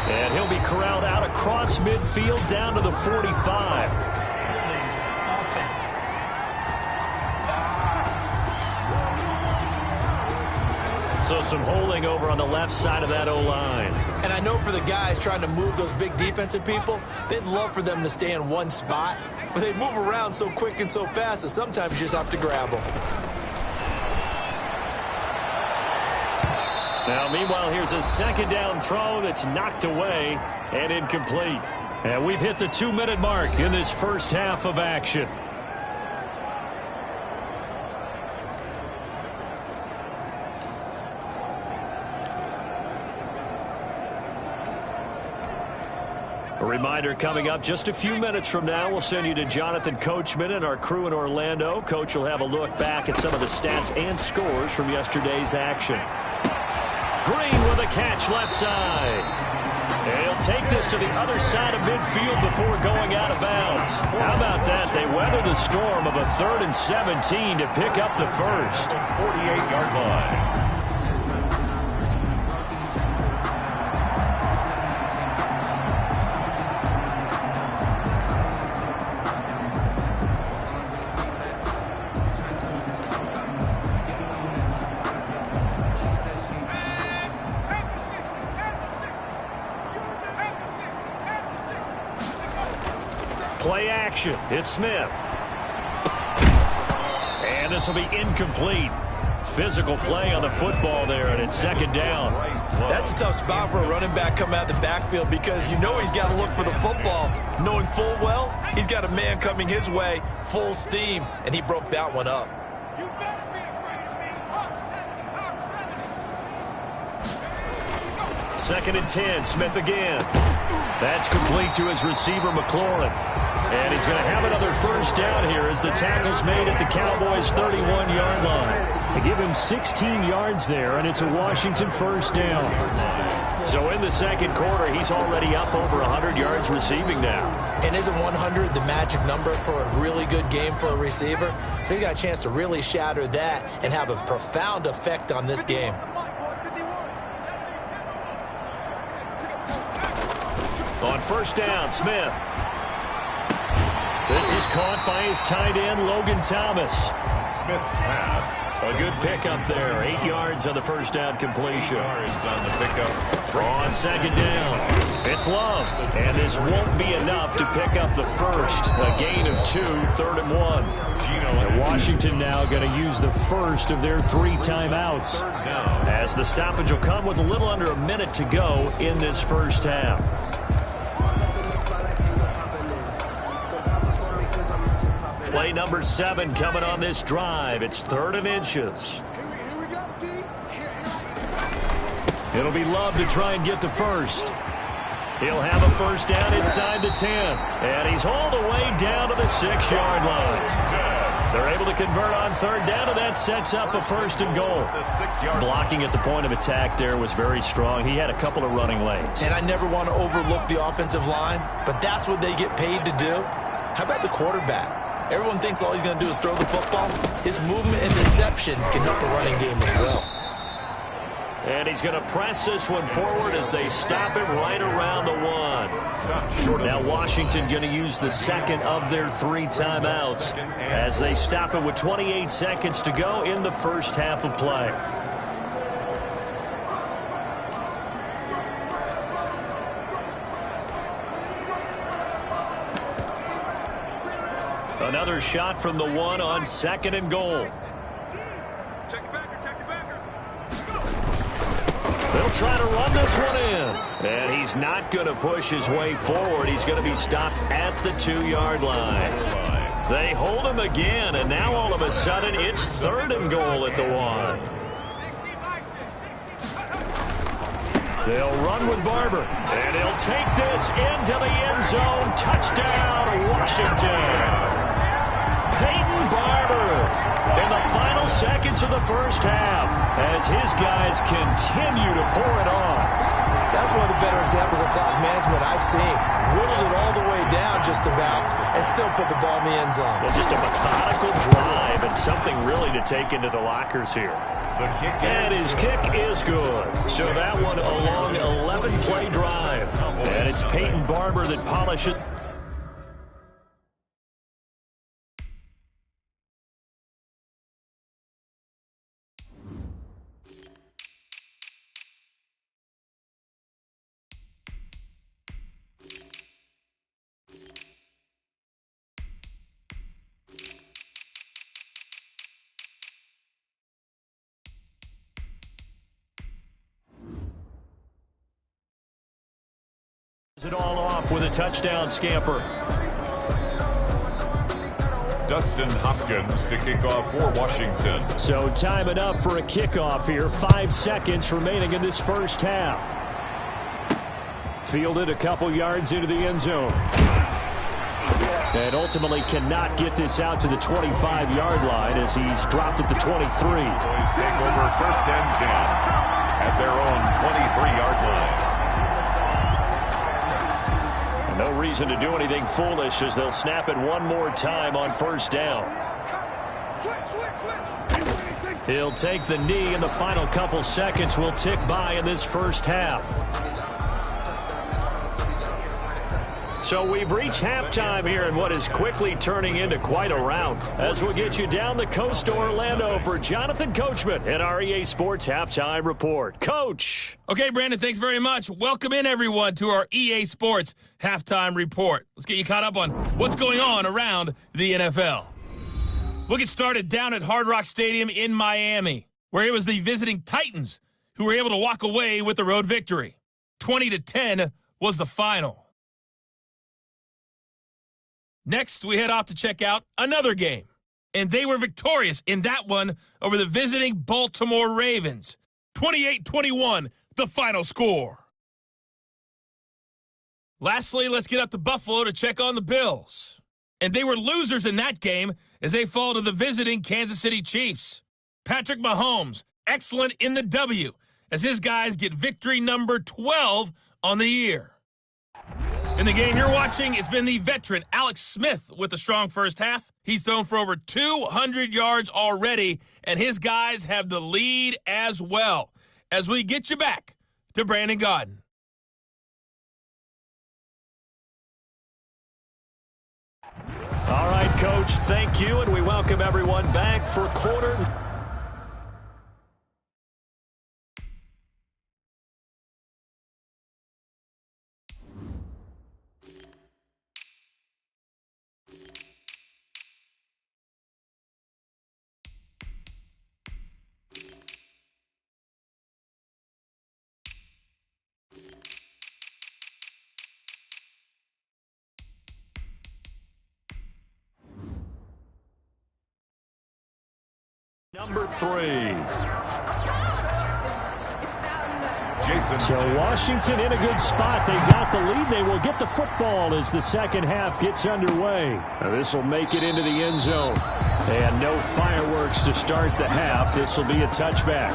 Speaker 2: And he'll be corralled out across midfield down to the 45. So some holding over on the left side of that O-line.
Speaker 3: And I know for the guys trying to move those big defensive people, they'd love for them to stay in one spot, but they move around so quick and so fast that sometimes you just have to grab them.
Speaker 2: Now, meanwhile, here's a 2nd down throw that's knocked away and incomplete. And we've hit the 2-minute mark in this first half of action. A reminder coming up just a few minutes from now, we'll send you to Jonathan Coachman and our crew in Orlando. Coach will have a look back at some of the stats and scores from yesterday's action. Green with a catch left side. And he'll take this to the other side of midfield before going out of bounds. How about that? They weather the storm of a 3rd and 17 to pick up the first.
Speaker 1: 48-yard line.
Speaker 2: Play action. It's Smith. And this will be incomplete. Physical play on the football there, and it's 2nd down.
Speaker 3: That's a tough spot for a running back coming out of the backfield, because you know he's got to look for the football, knowing full well he's got a man coming his way, full steam, and he broke that one up.
Speaker 2: 2nd and 10. Smith again. That's complete to his receiver, McLaurin. And he's going to have another first down here as the tackle's made at the Cowboys' 31-yard line.
Speaker 4: They give him 16 yards there, and it's a Washington first down.
Speaker 2: So in the 2nd quarter, he's already up over 100 yards receiving now.
Speaker 3: And isn't 100 the magic number for a really good game for a receiver? So he got a chance to really shatter that and have a profound effect on this game.
Speaker 2: On first down, Smith. This is caught by his tight end, Logan Thomas.
Speaker 1: Smith's pass.
Speaker 2: A good pickup there. 8 yards on the first down completion.
Speaker 1: Yards on the pickup.
Speaker 2: On 2nd down, it's Love. And this won't be enough to pick up the first. A gain of 2, 3rd and 1.
Speaker 1: Gino
Speaker 4: Washington now going to use the first of their 3 timeouts, as the stoppage will come with a little under a minute to go in this first half. Play number 7 coming on this drive. It's 3rd and inches.
Speaker 5: Here we go, D.
Speaker 4: It'll be Love to try and get the first. He'll have a first down inside the 10. And he's all the way down to the 6-yard line. They're able to convert on 3rd down, and that sets up a 1st and goal. Blocking at the point of attack there was very strong. He had a couple of running lanes.
Speaker 3: And I never want to overlook the offensive line, but that's what they get paid to do. How about the quarterback? Everyone thinks all he's going to do is throw the football. His movement and deception can help the running game as well.
Speaker 2: And he's going to press this one forward as they stop him right around the 1. Now Washington going to use the 2nd of their 3 timeouts as they stop it with 28 seconds to go in the first half of play. Another shot from the 1 on 2nd and goal.
Speaker 5: Check it backer, check it backer.
Speaker 2: They'll try to run this one in. And he's not going to push his way forward. He's going to be stopped at the 2-yard line. They hold him again, and now all of a sudden it's 3rd and goal at the 1. They'll run with Barber, and he'll take this into the end zone. Touchdown, Washington. Peyton Barber in the final seconds of the first half as his guys continue to pour it on.
Speaker 3: That's one of the better examples of clock management I've seen. Whittled it all the way down just about and still put the ball in the end zone.
Speaker 2: Well, just a methodical drive and something really to take into the lockers here. And his kick is good. So that one a long 11-play drive. And it's Peyton Barber that polishes. It all off with a touchdown scamper.
Speaker 1: Dustin Hopkins to kick off for Washington.
Speaker 4: So time enough for a kickoff here. 5 seconds remaining in this first half. Fielded a couple yards into the end zone. And ultimately cannot get this out to the 25-yard line as he's dropped at the 23.
Speaker 1: Boys take over 1st and 10 at their own 23-yard line.
Speaker 2: No reason to do anything foolish as they'll snap it one more time on 1st down. He'll take the knee, and the final couple seconds will tick by in this first half. So we've reached halftime here in what is quickly turning into quite a rout, as we'll get you down the coast to Orlando for Jonathan Coachman at our EA Sports Halftime Report. Coach.
Speaker 6: Okay, Brandon, thanks very much. Welcome in, everyone, to our EA Sports Halftime Report. Let's get you caught up on what's going on around the NFL. We'll get started down at Hard Rock Stadium in Miami, where it was the visiting Titans who were able to walk away with the road victory. 20-10 was the final. Next, we head off to check out another game. And they were victorious in that one over the visiting Baltimore Ravens. 28-21, the final score. Lastly, let's get up to Buffalo to check on the Bills. And they were losers in that game as they fall to the visiting Kansas City Chiefs. Patrick Mahomes, excellent in the W, as his guys get victory number 12 on the year. In the game you're watching, it's been the veteran Alex Smith with a strong first half. He's thrown for over 200 yards already, and his guys have the lead as well. As we get you back to Brandon Gaudin.
Speaker 2: All right, Coach, thank you, and we welcome everyone back for quarter Number 3.
Speaker 4: So Washington in a good spot. They got the lead. They will get the football as the second half gets underway. This will make it into the end zone. And no fireworks to start the half. This will be a touchback.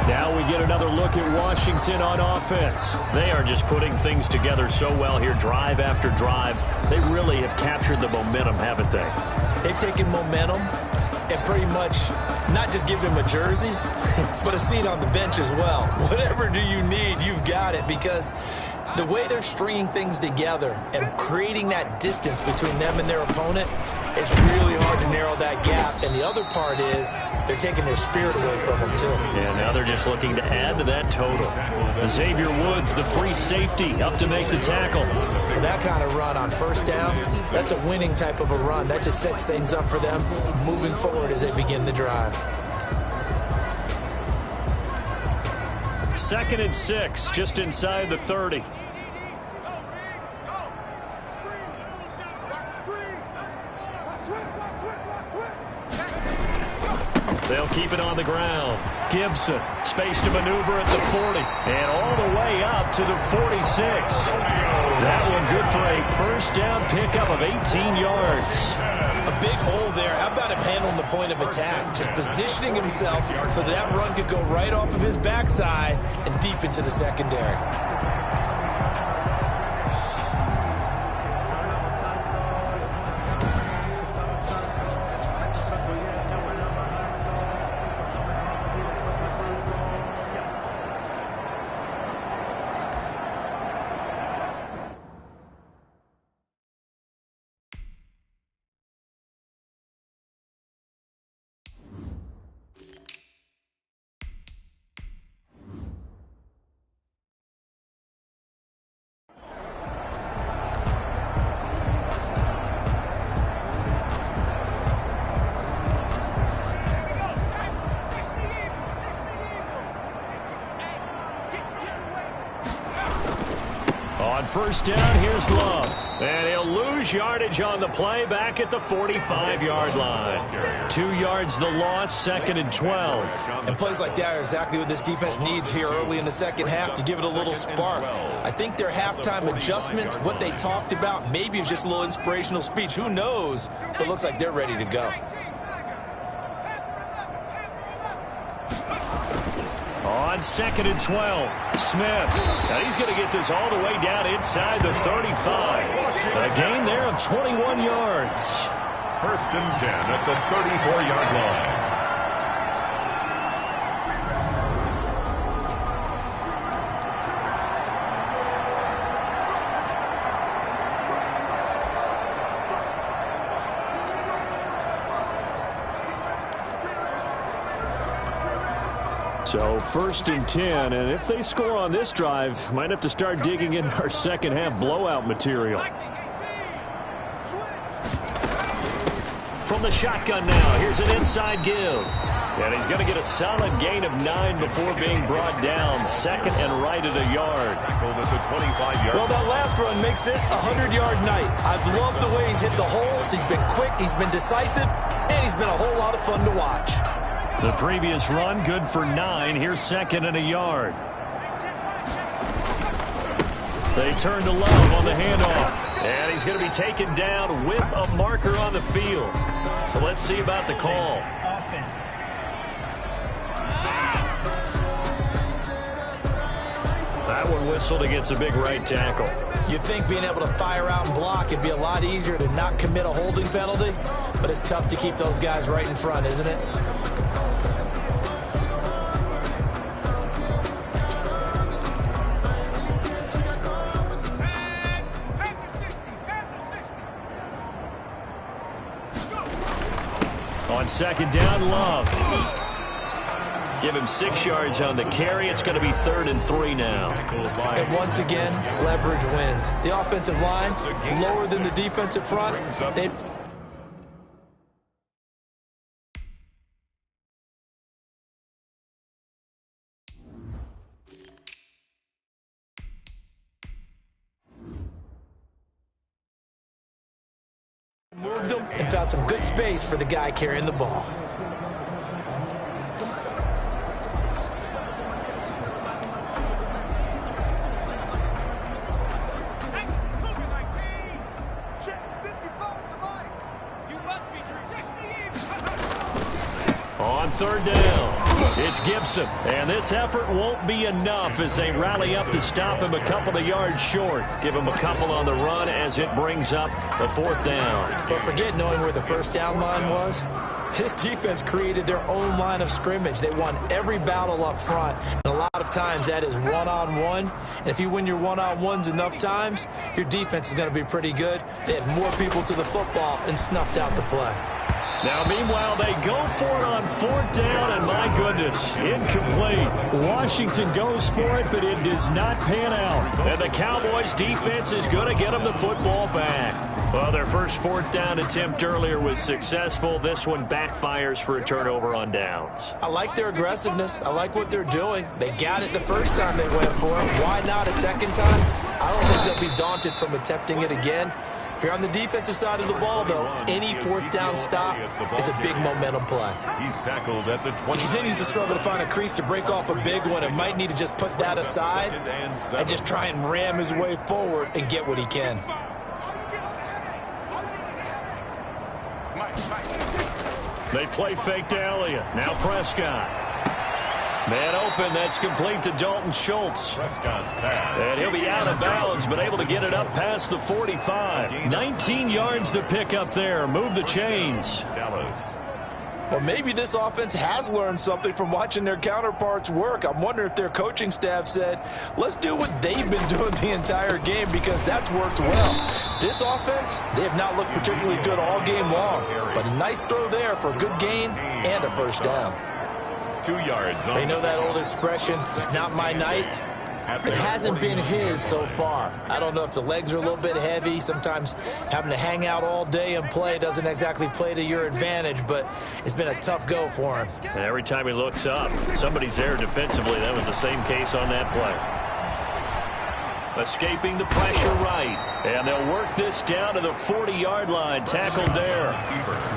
Speaker 4: Now we get another look at Washington on offense.
Speaker 2: They are just putting things together so well here, drive after drive. They really have captured the momentum, haven't they?
Speaker 3: They've taken momentum and pretty much not just give him a jersey, but a seat on the bench as well. Whatever do you need, you've got it, because the way they're stringing things together and creating that distance between them and their opponent, it's really hard to narrow that gap. And the other part is they're taking their spirit away from them, too.
Speaker 2: Yeah, now they're just looking to add to that total. Xavier Woods, the free safety, up to make the tackle.
Speaker 3: And that kind of run on first down, that's a winning type of a run. That just sets things up for them moving forward as they begin the drive.
Speaker 2: 2nd and 6, just inside the 30. They'll keep it on the ground. Gibson, space to maneuver at the 40. And all the way up to the 46. That one good for a first down pickup of 18 yards.
Speaker 3: A big hole there. How about him handling the point of attack? Just positioning himself so that run could go right off of his backside and deep into the secondary.
Speaker 2: On first down, here's Love. And he'll lose yardage on the play back at the 45-yard line. 2 yards the loss, 2nd and 12.
Speaker 3: And plays like that are exactly what this defense needs here early in the second half to give it a little spark. I think their halftime adjustment, what they talked about, maybe it was just a little inspirational speech. Who knows? But it looks like they're ready to go.
Speaker 2: On 2nd and 12, Smith. Now he's going to get this all the way down inside the 35. A gain there of 21 yards.
Speaker 1: 1st and 10 at the 34-yard line.
Speaker 4: So 1st and 10, and if they score on this drive, might have to start digging in our second half blowout material.
Speaker 2: From the shotgun now, here's an inside give. And he's going to get a solid gain of 9 before being brought down. 2nd and right at a yard.
Speaker 3: Well, that last run makes this a 100-yard night. I've loved the way he's hit the holes. He's been quick, he's been decisive, and he's been a whole lot of fun to watch.
Speaker 2: The previous run, good for 9. Here's 2nd and a yard. They turn to Love on the handoff. And he's going to be taken down with a marker on the field. So let's see about the call.
Speaker 3: Offense.
Speaker 2: That one whistled against a big right tackle.
Speaker 3: You'd think being able to fire out and block it'd be a lot easier to not commit a holding penalty, but it's tough to keep those guys right in front, isn't it?
Speaker 2: On 2nd down, Love. Give him 6 yards on the carry. It's going to be 3rd and 3 now.
Speaker 3: And once again, leverage wins. The offensive line, lower than the defensive front. They moved them. In fact, found some good space for the guy carrying the ball.
Speaker 2: On third down, it's Gibson. And this effort won't be enough as they rally up to stop him a couple of yards short. Give him a couple on the run as it brings up the fourth down.
Speaker 3: But forget knowing where the first down line was. This defense created their own line of scrimmage. They won every battle up front. And a lot of times that is one-on-one. And if you win your one-on-ones enough times, your defense is going to be pretty good. They had more people to the football and snuffed out the play.
Speaker 2: Now, meanwhile, they go for it on fourth down, and my goodness, incomplete. Washington goes for it, but it does not pan out. And the Cowboys' defense is going to get them the football back. Well, their first fourth down attempt earlier was successful. This one backfires for a turnover on downs.
Speaker 3: I like their aggressiveness. I like what they're doing. They got it the first time they went for it. Why not a second time? I don't think they'll be daunted from attempting it again. If you're on the defensive side of the ball, though, any fourth down stop is a big momentum play.
Speaker 1: He's tackled at the 20.
Speaker 3: He continues to struggle to find a crease to break off a big one and might need to just put that aside and just try and ram his way forward and get what he can.
Speaker 2: They play fake to Elliott. Now Prescott. Man open, that's complete to Dalton Schultz.
Speaker 1: Prescott's pass.
Speaker 2: And he'll be out of bounds, but able to get it up past the 45. 19 yards to pick up there. Move the chains.
Speaker 1: Dallas.
Speaker 3: Well, maybe this offense has learned something from watching their counterparts work. I'm wondering if their coaching staff said, let's do what they've been doing the entire game because that's worked well. This offense, they have not looked particularly good all game long, but a nice throw there for a good gain and a first down.
Speaker 1: 2 yards.
Speaker 3: They know that old expression, it's not my night. It hasn't been his so far. I don't know if the legs are a little bit heavy. Sometimes having to hang out all day and play doesn't exactly play to your advantage, but it's been a tough go for him.
Speaker 2: And every time he looks up, somebody's there defensively. That was the same case on that play. Escaping the pressure right. And they'll work this down to the 40-yard line. Tackled there.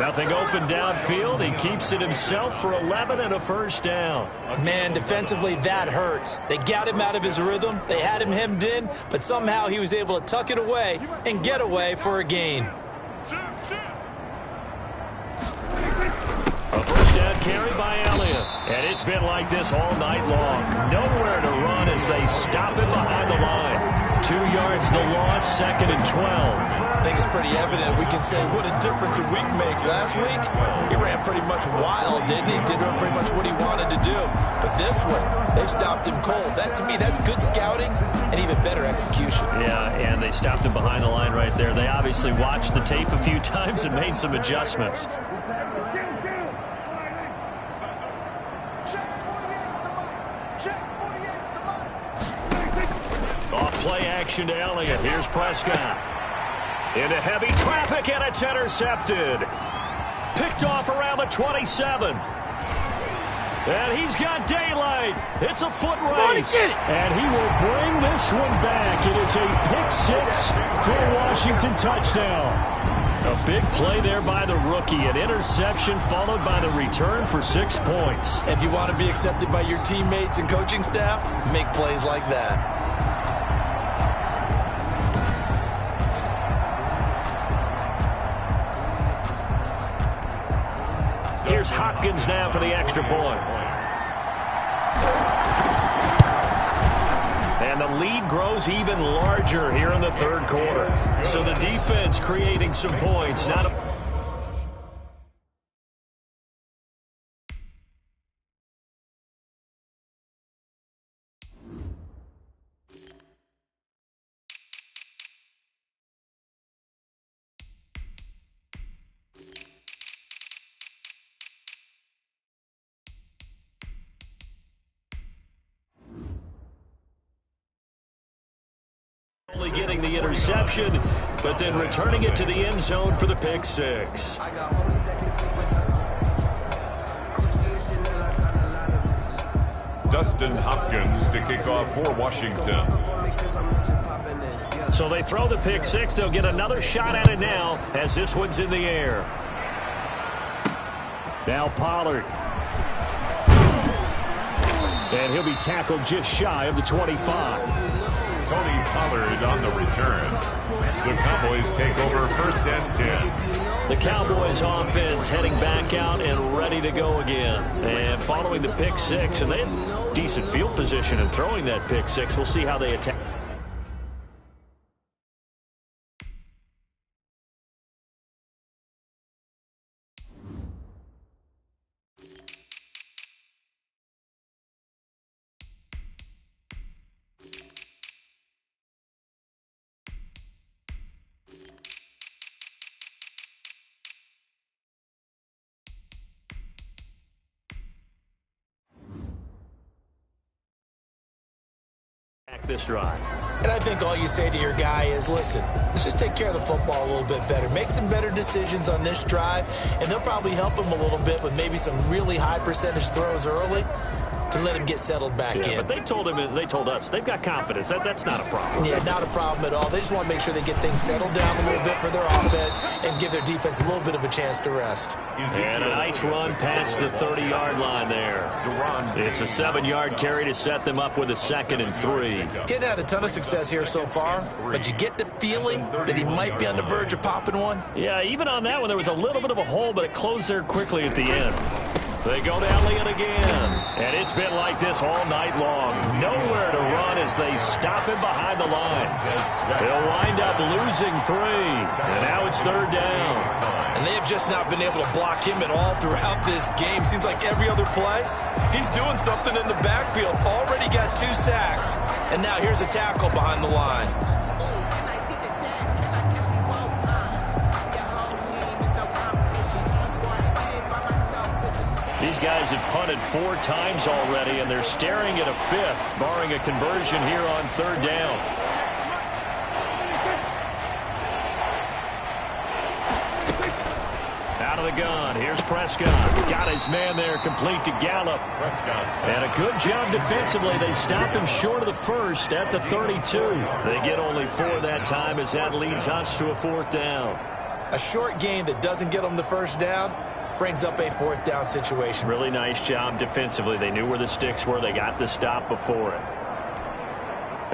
Speaker 2: Nothing open downfield. He keeps it himself for 11 and a first down.
Speaker 3: Man, defensively, that hurts. They got him out of his rhythm. They had him hemmed in, but somehow he was able to tuck it away and get away for a gain.
Speaker 2: A first down carry by Elliott. And it's been like this all night long. Nowhere to run as they stop him behind the line. 2 yards the loss, 2nd and 12.
Speaker 3: I think it's pretty evident. We can say what a difference a week makes. Last week, he ran pretty much wild, didn't he? Did pretty much what he wanted to do. But this one, they stopped him cold. That, to me, that's good scouting and even better execution.
Speaker 2: Yeah, and they stopped him behind the line right there. They obviously watched the tape a few times and made some adjustments. Play action to Elliott. Here's Prescott. Into heavy traffic, and it's intercepted. Picked off around the 27. And he's got daylight. It's a foot race. And he will bring this one back. It is a pick-6 for a Washington touchdown. A big play there by the rookie. An interception followed by the return for 6 points.
Speaker 3: If you want to be accepted by your teammates and coaching staff, make plays like that.
Speaker 2: Here's Hopkins now for the extra point. And the lead grows even larger here in the third quarter. So the defense creating some points. Not a only getting the interception, but then returning it to the end zone for the pick 6.
Speaker 1: Dustin Hopkins to kick off for Washington.
Speaker 2: So they throw the pick 6. They'll get another shot at it now as this one's in the air.
Speaker 4: Now Pollard. And he'll be tackled just shy of the 25.
Speaker 1: Tony Pollard on the return. The Cowboys take over 1st and 10.
Speaker 2: The Cowboys offense heading back out and ready to go again. And following the pick six, and they had decent field position in throwing that pick six. We'll see how they attack. This drive.
Speaker 3: And I think all you say to your guy is, listen, let's just take care of the football a little bit better. Make some better decisions on this drive, and they'll probably help him a little bit with maybe some really high percentage throws early to let him get settled back in.
Speaker 2: But they told us they've got confidence. That's not a problem.
Speaker 3: Yeah, not a problem at all. They just want to make sure they get things settled down a little bit for their offense and give their defense a little bit of a chance to rest.
Speaker 2: And a nice run past the 30-yard line there. It's a 7-yard carry to set them up with a 2nd and 3.
Speaker 3: Getting had a ton of success here so far, but you get the feeling that he might be on the verge of popping one.
Speaker 2: Yeah, even on that one, there was a little bit of a hole, but it closed there quickly at the end. They go to Elliott again, and it's been like this all night long. Nowhere to run as they stop him behind the line. They'll wind up losing 3, and now it's 3rd down.
Speaker 3: And they have just not been able to block him at all throughout this game. Seems like every other play, he's doing something in the backfield. Already got 2 sacks, and now here's a tackle behind the line.
Speaker 2: These guys have punted 4 times already, and they're staring at a 5th, barring a conversion here on 3rd down. Out of the gun, here's Prescott. Got his man there, complete to Gallup. And a good job defensively. They stopped him short of the 1st at the 32. They get only 4 that time as that leads us to a 4th down.
Speaker 3: A short gain that doesn't get them the 1st down brings up a 4th down situation.
Speaker 2: Really nice job defensively. They knew where the sticks were. They got the stop before it.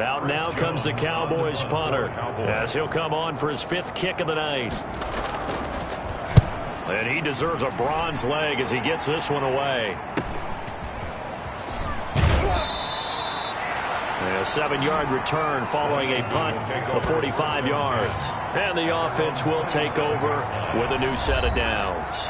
Speaker 2: Out now comes the Cowboys punter as he'll come on for his 5th kick of the night. And he deserves a bronze leg as he gets this one away. A 7-yard return following a punt of 45 yards. And the offense will take over with a new set of downs.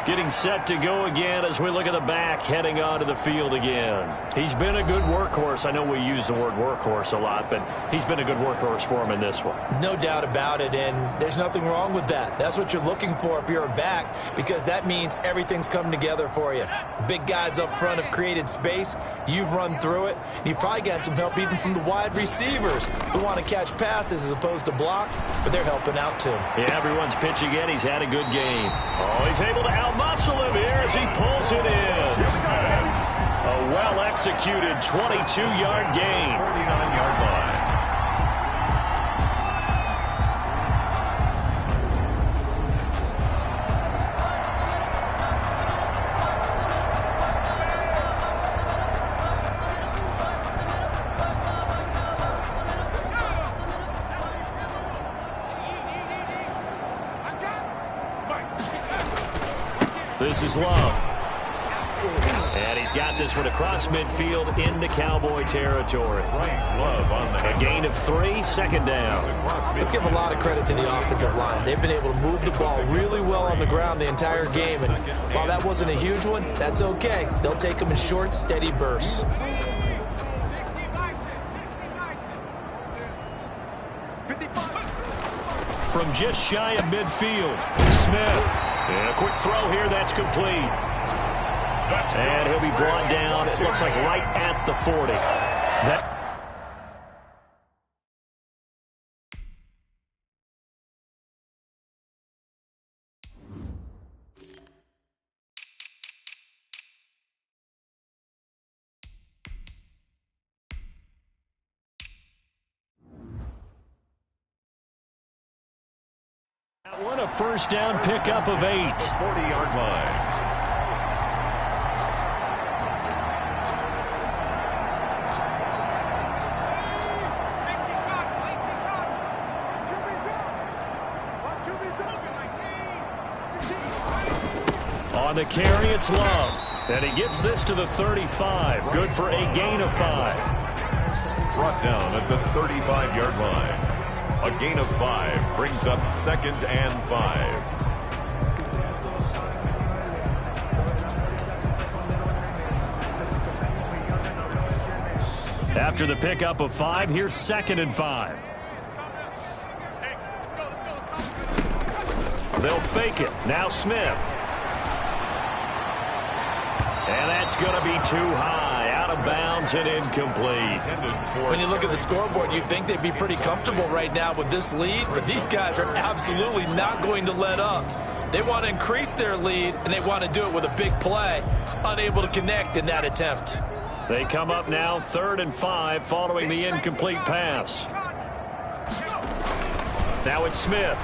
Speaker 2: Getting set to go again as we look at the back heading onto the field again. He's been a good workhorse. I know we use the word workhorse a lot, but he's been a good workhorse for him in this one.
Speaker 3: No doubt about it, and there's nothing wrong with that. That's what you're looking for if you're a back, because that means everything's coming together for you. The big guys up front have created space. You've run through it. You've probably gotten some help even from the wide receivers who want to catch passes as opposed to block, but they're helping out too.
Speaker 2: Yeah, everyone's pitching in. He's had a good game. Oh, he's able to outmuscle him here as he pulls it in. A well-executed 22-yard gain.
Speaker 1: 49-yard line.
Speaker 2: This is Love. And he's got this one across midfield into Cowboy territory. A gain of 3, 2nd down.
Speaker 3: Let's give a lot of credit to the offensive line. They've been able to move the ball really well on the ground the entire game. And while that wasn't a huge one, that's okay. They'll take them in short, steady bursts.
Speaker 2: From just shy of midfield, Smith. And a quick throw here, that's complete. And he'll be brought down, it looks like right at the 40. That one a 1st down pickup of 8.
Speaker 1: 40-yard line.
Speaker 4: On the carry, it's Love. And he gets this to the 35. Good for a gain of 5.
Speaker 1: Brought down at the 35-yard line. A gain of 5 brings up 2nd and 5.
Speaker 4: After the pickup of 5, here's 2nd and 5. They'll fake it. Now Smith. And that's going to be too high. Out of bounds and incomplete.
Speaker 3: When you look at the scoreboard, you'd think they'd be pretty comfortable right now with this lead, but these guys are absolutely not going to let up. They want to increase their lead, and they want to do it with a big play. Unable to connect in that attempt.
Speaker 4: They come up now 3rd and 5 following the incomplete pass. Now it's Smith.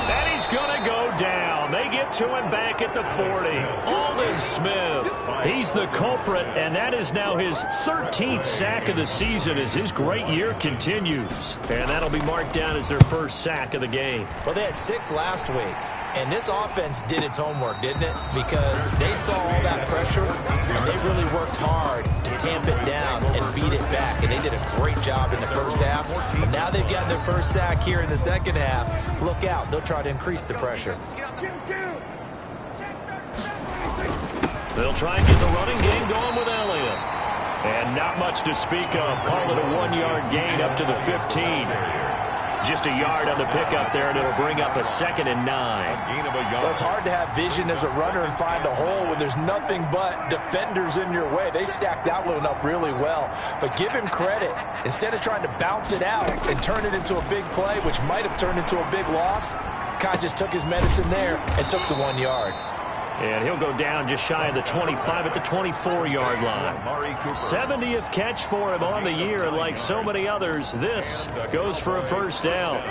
Speaker 4: And he's going to go down. They get to him back at the 40. Aldon Smith. He's the culprit, and that is now his 13th sack of the season as his great year continues. And that'll be marked down as their first sack of the game.
Speaker 3: Well, they had 6 last week, and this offense did its homework, didn't it? Because they saw all that pressure, and they really worked hard to tamp it down and beat it back. And they did a great job in the first half. But now they've gotten their first sack here in the second half. Look out. They'll try to increase the pressure.
Speaker 4: They'll try and get the running game going with Elliott. And not much to speak of. Call it a 1-yard gain up to the 15. Just a yard on the pickup there, and it'll bring up a 2nd and 9.
Speaker 3: Well, it's hard to have vision as a runner and find a hole when there's nothing but defenders in your way. They stacked that one up really well. But give him credit. Instead of trying to bounce it out and turn it into a big play, which might have turned into a big loss, Kai just took his medicine there and took the 1 yard.
Speaker 4: And he'll go down just shy of the 25 at the 24-yard line. 70th catch for him on the year, and like so many others, this goes for a first down.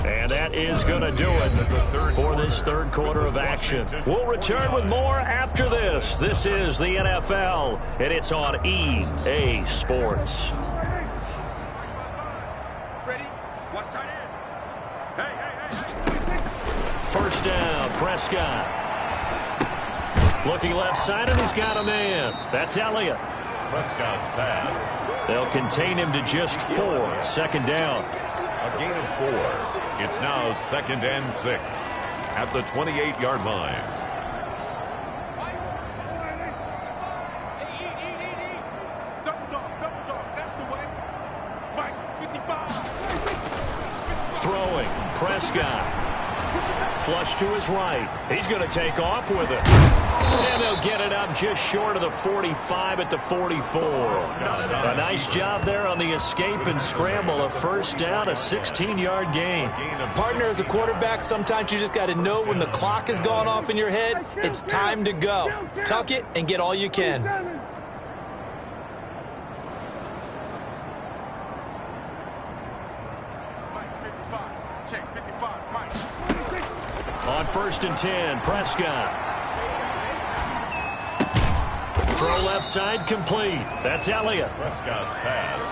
Speaker 4: And that is going to do it for this third quarter of action. We'll return with more after this. This is the NFL, and it's on EA Sports.
Speaker 5: Ready? Watch tight end. Hey.
Speaker 4: First down, Prescott. Looking left side, and he's got a man. That's Elliott.
Speaker 1: Prescott's pass.
Speaker 4: They'll contain him to just 4. Second down.
Speaker 1: A gain of 4. It's now 2nd and 6 at the 28-yard line.
Speaker 5: Double dog. That's the way. Mike, 55.
Speaker 4: Throwing, Prescott. Flush to his right. He's going to take off with it. And they'll get it up just short of the 45 at the 44. A nice job there on the escape and scramble. A first down, a 16-yard gain.
Speaker 3: Partner, as a quarterback, sometimes you just got to know when the clock has gone off in your head, it's time to go. Tuck it and get all you can.
Speaker 5: Mike, 55. Check, 55. Mike.
Speaker 4: On 1st and 10, Prescott. Throw left side complete. That's Elliott.
Speaker 1: Prescott's pass.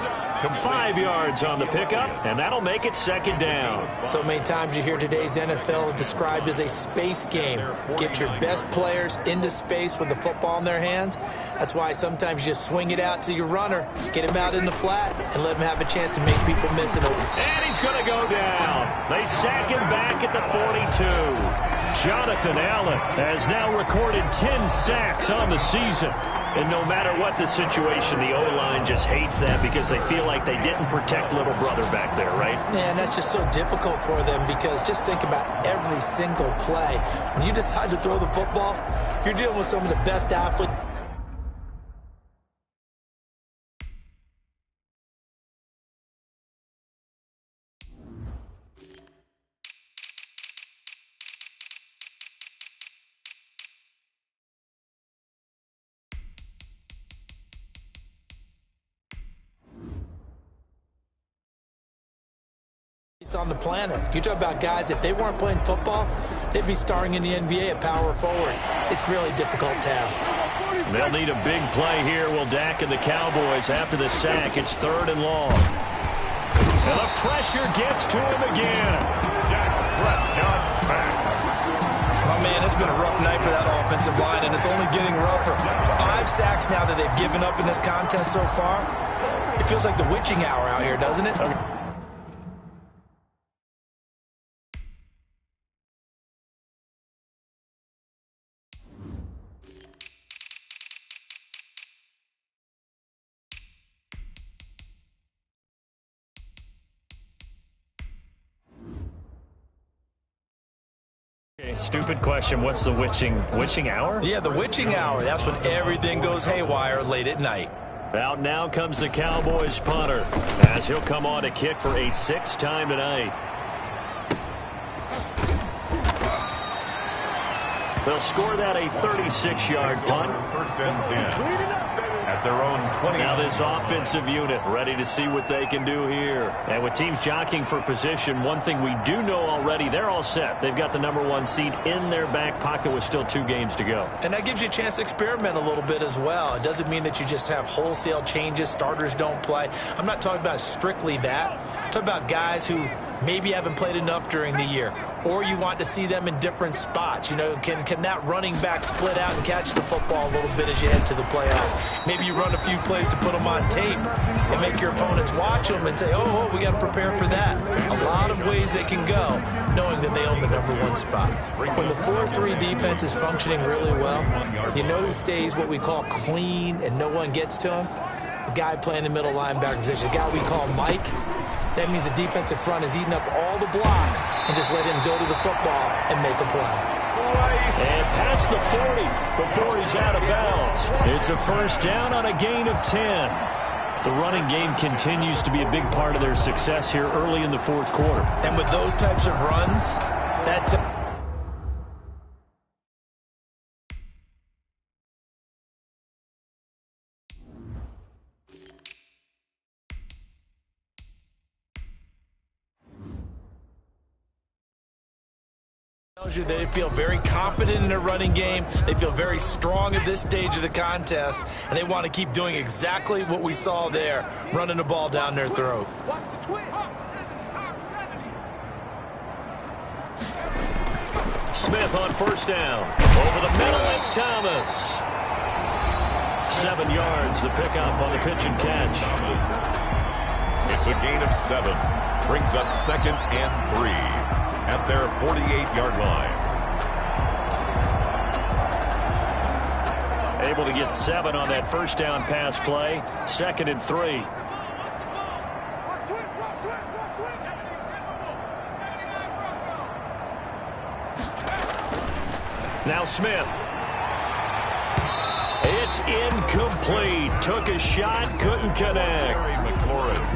Speaker 4: 5 yards on the pickup, and that'll make it 2nd down.
Speaker 3: So many times you hear today's NFL described as a space game. Get your best players into space with the football in their hands. That's why sometimes you just swing it out to your runner, get him out in the flat, and let him have a chance to make people miss it.
Speaker 4: And he's going to go down. They sack him back at the 42. Jonathan Allen has now recorded 10 sacks on the season. And no matter what the situation, the O-line just hates that because they feel like they didn't protect little brother back there, right?
Speaker 3: Man, that's just so difficult for them because just think about every single play. When you decide to throw the football, you're dealing with some of the best athletes. On the planet. You talk about guys, if they weren't playing football, they'd be starring in the NBA at power forward. It's a really difficult task.
Speaker 2: They'll need a big play here. Will Dak and the Cowboys after the sack. It's 3rd and long. And the pressure gets to him again.
Speaker 1: Dak Prescott sacked.
Speaker 3: Oh, man, it's been a rough night for that offensive line, and it's only getting rougher. 5 sacks now that they've given up in this contest so far. It feels like the witching hour out here, doesn't it?
Speaker 2: Okay, stupid question. What's the witching hour?
Speaker 3: Yeah, the witching hour. That's when everything goes haywire late at night.
Speaker 2: Out now comes the Cowboys punter, as he'll come on to kick for a 6th time tonight. They'll score that a 36-yard punt.
Speaker 1: 1st and 10. At their own 20.
Speaker 2: Now this offensive unit ready to see what they can do here. And with teams jockeying for position, one thing we do know already, they're all set. They've got the #1 seed in their back pocket with still 2 games to go.
Speaker 3: And that gives you a chance to experiment a little bit as well. It doesn't mean that you just have wholesale changes, starters don't play. I'm not talking about strictly that. I'm talking about guys who maybe haven't played enough during the year, or you want to see them in different spots. You know, can that running back split out and catch the football a little bit as you head to the playoffs? Maybe you run a few plays to put them on tape and make your opponents watch them and say, oh, we got to prepare for that. A lot of ways they can go, knowing that they own the #1 spot. When the 4-3 defense is functioning really well, you know who stays what we call clean and no one gets to him? The guy playing the middle linebacker position, the guy we call Mike. That means the defensive front is eating up all the blocks and just let him go to the football and make a play.
Speaker 2: And past the 40 before he's out of bounds. It's a 1st down on a gain of 10. The running game continues to be a big part of their success here early in the 4th quarter.
Speaker 3: And with those types of runs, that's tells you they feel very confident in their running game. They feel very strong at this stage of the contest, and they want to keep doing exactly what we saw there, running the ball down their throat.
Speaker 5: Watch the twist.
Speaker 2: Smith on 1st down. Over the middle, it's Thomas. 7 yards, the pickup on the pitch and catch.
Speaker 1: It's a gain of 7. Brings up 2nd and 3. At their 48-yard line.
Speaker 2: Able to get 7 on that 1st down pass play. 2nd and 3. Now Smith. It's incomplete. Took a shot, couldn't connect.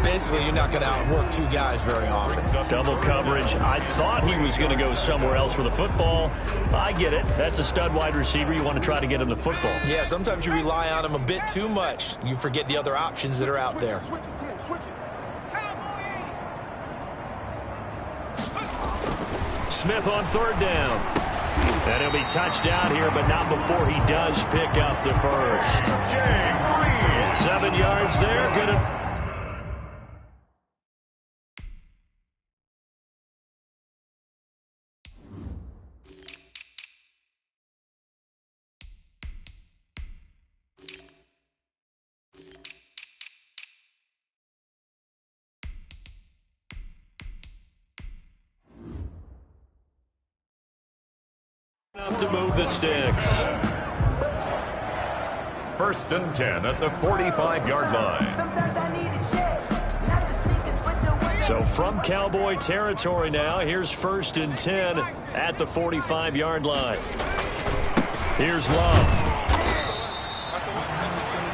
Speaker 3: Basically, you're not going to outwork 2 guys very often.
Speaker 2: Double coverage. I thought he was going to go somewhere else with the football. I get it. That's a stud wide receiver. You want to try to get him the football.
Speaker 3: Yeah, sometimes you rely on him a bit too much. You forget the other options that are out there.
Speaker 2: Smith on 3rd down. And he'll be touched out here, but not before he does pick up the 1st. 7 yards there. Good. Enough to move the sticks.
Speaker 1: 1st and 10 at the 45-yard line.
Speaker 2: So from Cowboy territory now, here's 1st and 10 at the 45-yard line. Here's Love.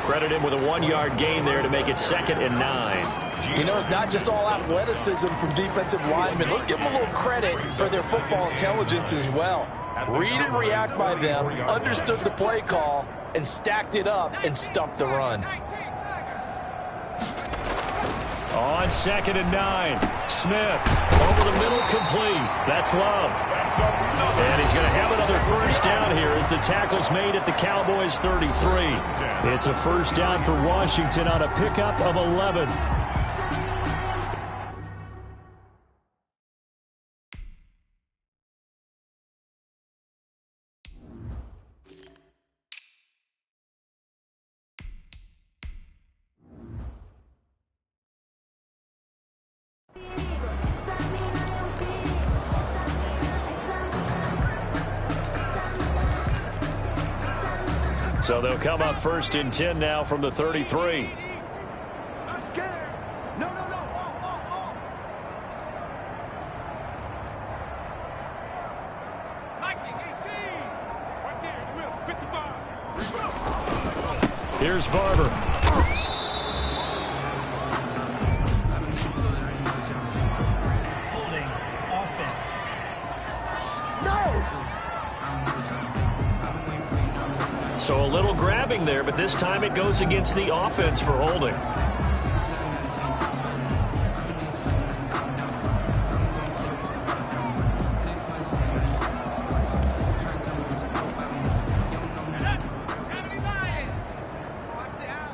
Speaker 2: Credit him with a 1-yard gain there to make it 2nd and 9.
Speaker 3: You know, it's not just all athleticism from defensive linemen. Let's give them a little credit for their football intelligence as well. Read and react by them, understood the play call, and stacked it up and stuffed the run.
Speaker 2: On 2nd and 9, Smith over the middle, complete. That's Love. And he's going to have another first down here as the tackle's made at the Cowboys' 33.
Speaker 4: It's a first down for Washington on a pickup of 11.
Speaker 2: So they'll come up first and 10 now from the 33.
Speaker 5: Not scared. No. Nike 18. Right there in the middle. 55.
Speaker 2: Here's Barber.
Speaker 7: Holding offense.
Speaker 2: So a little grabbing there, but this time it goes against the offense for holding.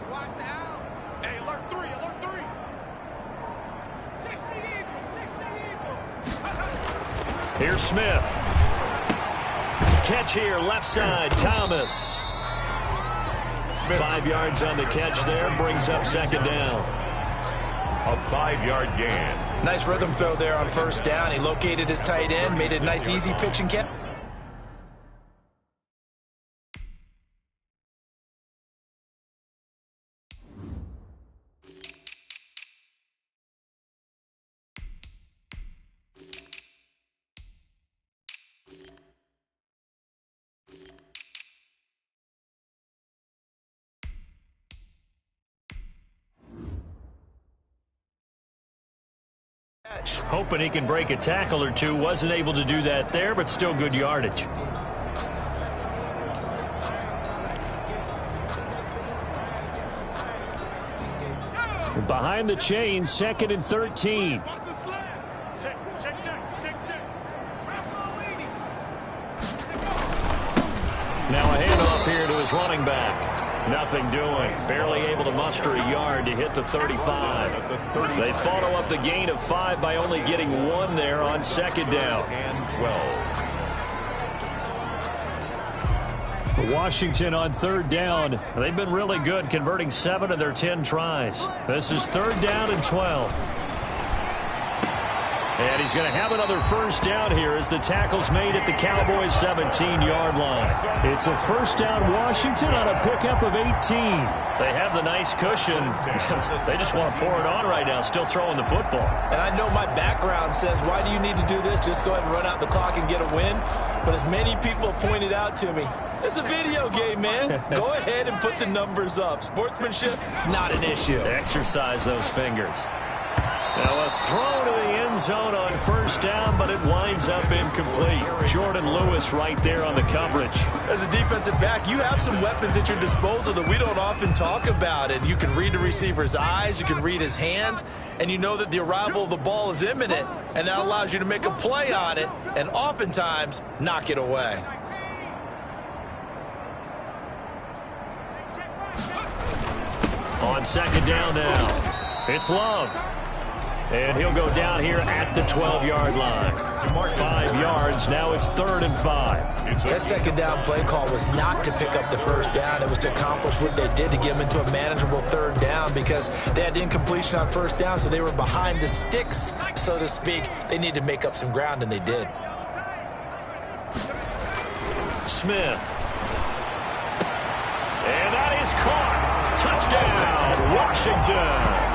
Speaker 5: Watch the out. Hey, alert 3. 60 Eagles.
Speaker 2: Here's Smith. Catch here, left side, Thomas. 5 yards on the catch there, brings up second down.
Speaker 1: A 5-yard gain.
Speaker 3: Nice rhythm throw there on first down. He located his tight end, made it a nice, easy pitch and catch.
Speaker 2: Hoping he can break a tackle or two. Wasn't able to do that there, but still good yardage.
Speaker 4: Behind the chains, 2nd and 13.
Speaker 5: Watch the slant. Check.
Speaker 2: Now a handoff here to his running back. Nothing doing. Barely able to muster a yard to hit the 35. They follow up the gain of 5 by only getting 1 there on second down.
Speaker 1: And 12.
Speaker 4: Washington on third down.
Speaker 2: They've been really good, converting 7 of their 10 tries. This is third down and 12. And he's going to have another first down here as the tackle's made at the Cowboys' 17-yard line.
Speaker 4: It's a first down Washington on a pickup of 18.
Speaker 2: They have the nice cushion. They just want to pour it on right now, still throwing the football.
Speaker 3: And I know my background says, why do you need to do this? Just go ahead and run out the clock and get a win. But as many people pointed out to me, it's a video game, man. Go ahead and put the numbers up. Sportsmanship, not an issue.
Speaker 2: Exercise those fingers. Now a throw to the end zone on first down, but it winds up incomplete. Jordan Lewis right there on the coverage.
Speaker 3: As a defensive back, you have some weapons at your disposal that we don't often talk about. And you can read the receiver's eyes, you can read his hands, and you know that the arrival of the ball is imminent. And that allows you to make a play on it and oftentimes knock it away.
Speaker 2: On second down now, it's Love. And he'll go down here at the 12-yard line. 5 yards, now it's 3rd and 5.
Speaker 3: That second down play call was not to pick up the first down. It was to accomplish what they did to get them into a manageable third down because they had incompletion on first down, so they were behind the sticks, so to speak. They needed to make up some ground, and they did.
Speaker 2: Smith. And that is caught. Touchdown, Washington.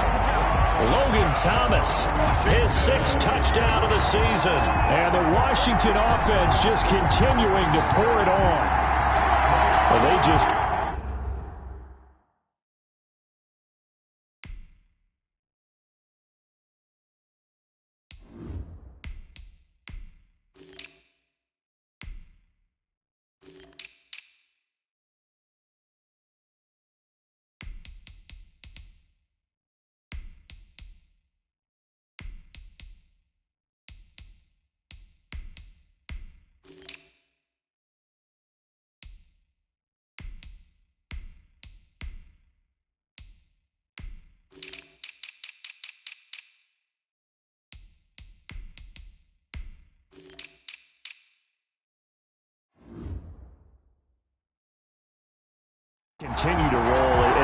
Speaker 2: Logan Thomas, his 6th touchdown of the season.
Speaker 4: And the Washington offense just continuing to pour it on. Well, they just...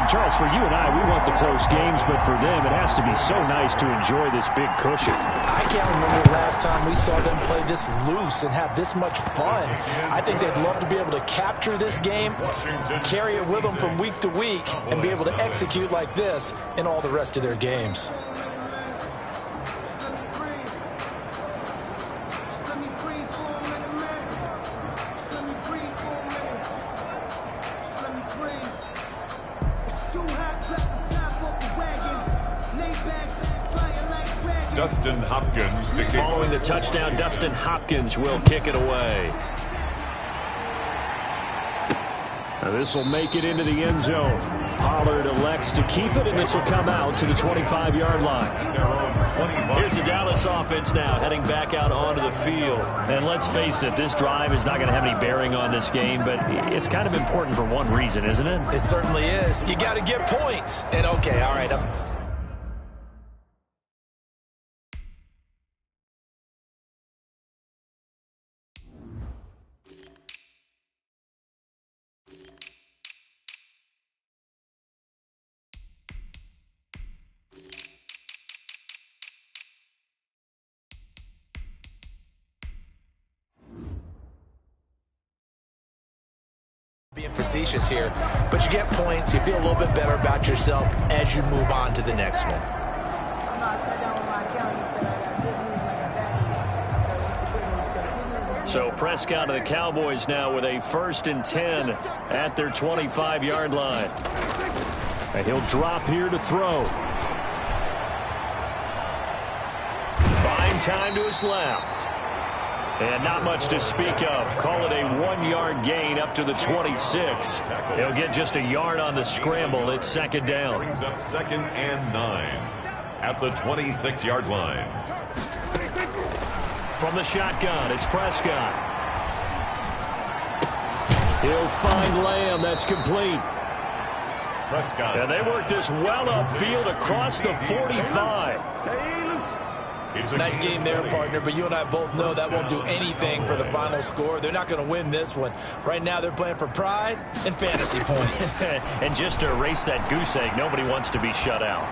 Speaker 4: Charles, for you and I, we want the close games, but for them, it has to be so nice to enjoy this big cushion.
Speaker 3: I can't remember the last time we saw them play this loose and have this much fun. I think they'd love to be able to capture this game, carry it with them from week to week, and be able to execute like this in all the rest of their games.
Speaker 1: Dustin Hopkins to kick.
Speaker 2: Following the touchdown, Dustin Hopkins will kick it away.
Speaker 4: Now this will make it into the end zone. Pollard elects to keep it, and this will come out to the 25-yard line.
Speaker 2: Here's the Dallas offense now, heading back out onto the field. And let's face it, this drive is not going to have any bearing on this game, but it's kind of important for one reason, isn't it?
Speaker 3: It certainly is. You got to get points. And okay, all right, being facetious here, but you get points. You feel a little bit better about yourself as you move on to the next one.
Speaker 2: So Prescott of the Cowboys now with a 1st and 10 at their 25-yard line.
Speaker 4: And he'll drop here to throw.
Speaker 2: Fine time to his left. And not much to speak of. Call it a 1-yard gain up to the 26. He'll get just a yard on the scramble. It's 2nd down.
Speaker 1: Brings up 2nd and 9 at the 26-yard line.
Speaker 2: From the shotgun, it's Prescott.
Speaker 4: He'll find Lamb. That's complete.
Speaker 1: Prescott.
Speaker 2: And they work this well upfield across the 45.
Speaker 3: Nice game there, partner, but you and I both know that won't do anything for the final score. They're not going to win this one. Right now, they're playing for pride and fantasy points.
Speaker 2: And just to erase that goose egg, nobody wants to be shut out.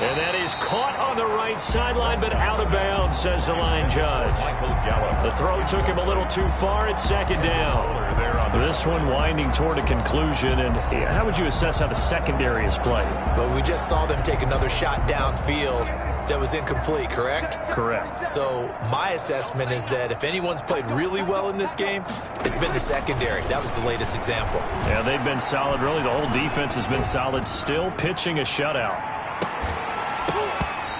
Speaker 2: And that is caught on the right sideline, but out of bounds, says the line judge. The throw took him a little too far. It's 2nd down.
Speaker 4: This one winding toward a conclusion. And how would you assess how the secondary is played?
Speaker 3: Well, we just saw them take another shot downfield that was incomplete, correct?
Speaker 4: Correct.
Speaker 3: So my assessment is that if anyone's played really well in this game, it's been the secondary. That was the latest example.
Speaker 2: Yeah, they've been solid. Really, the whole defense has been solid. Still pitching a shutout.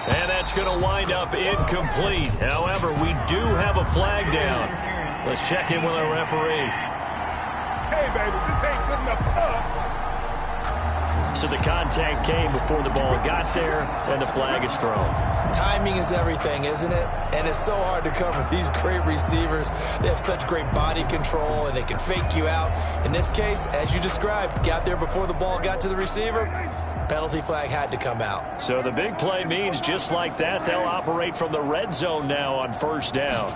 Speaker 2: And that's going to wind up incomplete. However, we do have a flag down. Let's check in with our referee.
Speaker 5: Hey, baby, this ain't good enough for us.
Speaker 2: So the contact came before the ball got there, and the flag is thrown.
Speaker 3: Timing is everything, isn't it? And it's so hard to cover these great receivers. They have such great body control, and they can fake you out. In this case, as you described, got there before the ball got to the receiver. Penalty flag had to come out.
Speaker 2: So the big play means just like that, they'll operate from the red zone now on 1st down.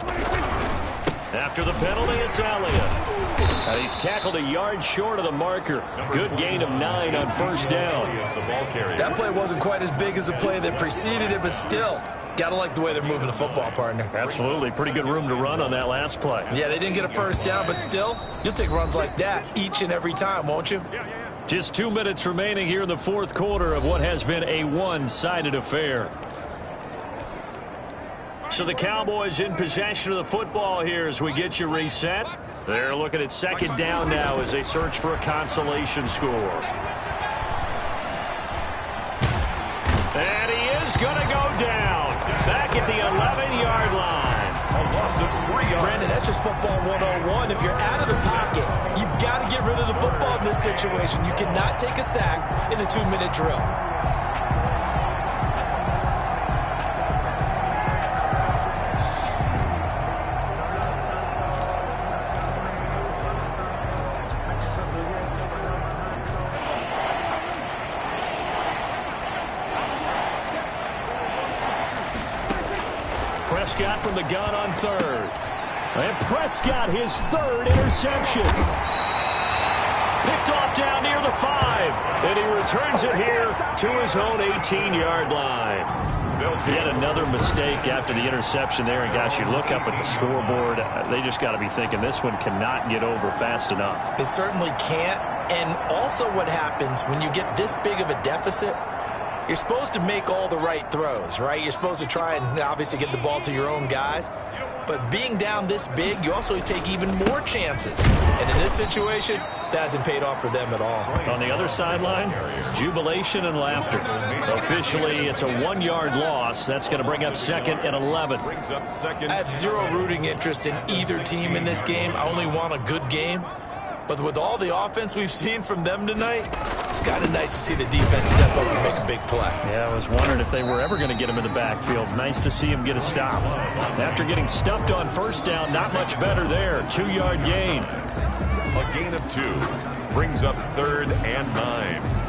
Speaker 2: After the penalty, it's Elliott. He's tackled a yard short of the marker. Good gain of 9 on 1st down.
Speaker 3: That play wasn't quite as big as the play that preceded it, but still, got to like the way they're moving the football, partner.
Speaker 2: Absolutely. Pretty good room to run on that last play.
Speaker 3: Yeah, they didn't get a 1st down, but still, you'll take runs like that each and every time, won't you?
Speaker 2: Just 2 minutes remaining here in the 4th quarter of what has been a one-sided affair. So the Cowboys in possession of the football here as we get you reset. They're looking at 2nd down now as they search for a consolation score. And he is going to go down. Back at the 11-yard line.
Speaker 1: A loss of 3 yards.
Speaker 3: Brandon, that's just football 101. If you're out of the pocket, you've got to get rid of the football in this situation. You cannot take a sack in a 2-minute drill.
Speaker 2: Prescott from the gun on 3rd. And Prescott, his 3rd interception. Picked picked off down near the 5. And he returns it here to his own 18-yard line. He had another mistake after the interception there. And, gosh, you look up at the scoreboard, they just got to be thinking this one cannot get over fast enough.
Speaker 3: It certainly can't. And also what happens when you get this big of a deficit, you're supposed to make all the right throws, right? You're supposed to try and obviously get the ball to your own guys. But being down this big, you also take even more chances. And in this situation, that hasn't paid off for them at all.
Speaker 2: On the other sideline, jubilation and laughter. Officially, it's a 1-yard loss. That's going to bring up second and 11.
Speaker 3: I have zero rooting interest in either team in this game. I only want a good game. But with all the offense we've seen from them tonight, it's kind of nice to see the defense step up and make a big play.
Speaker 2: Yeah, I was wondering if they were ever going to get him in the backfield. Nice to see him get a stop. After getting stuffed on first down, not much better there. 2-yard gain.
Speaker 1: A gain of 2 brings up 3rd and 9.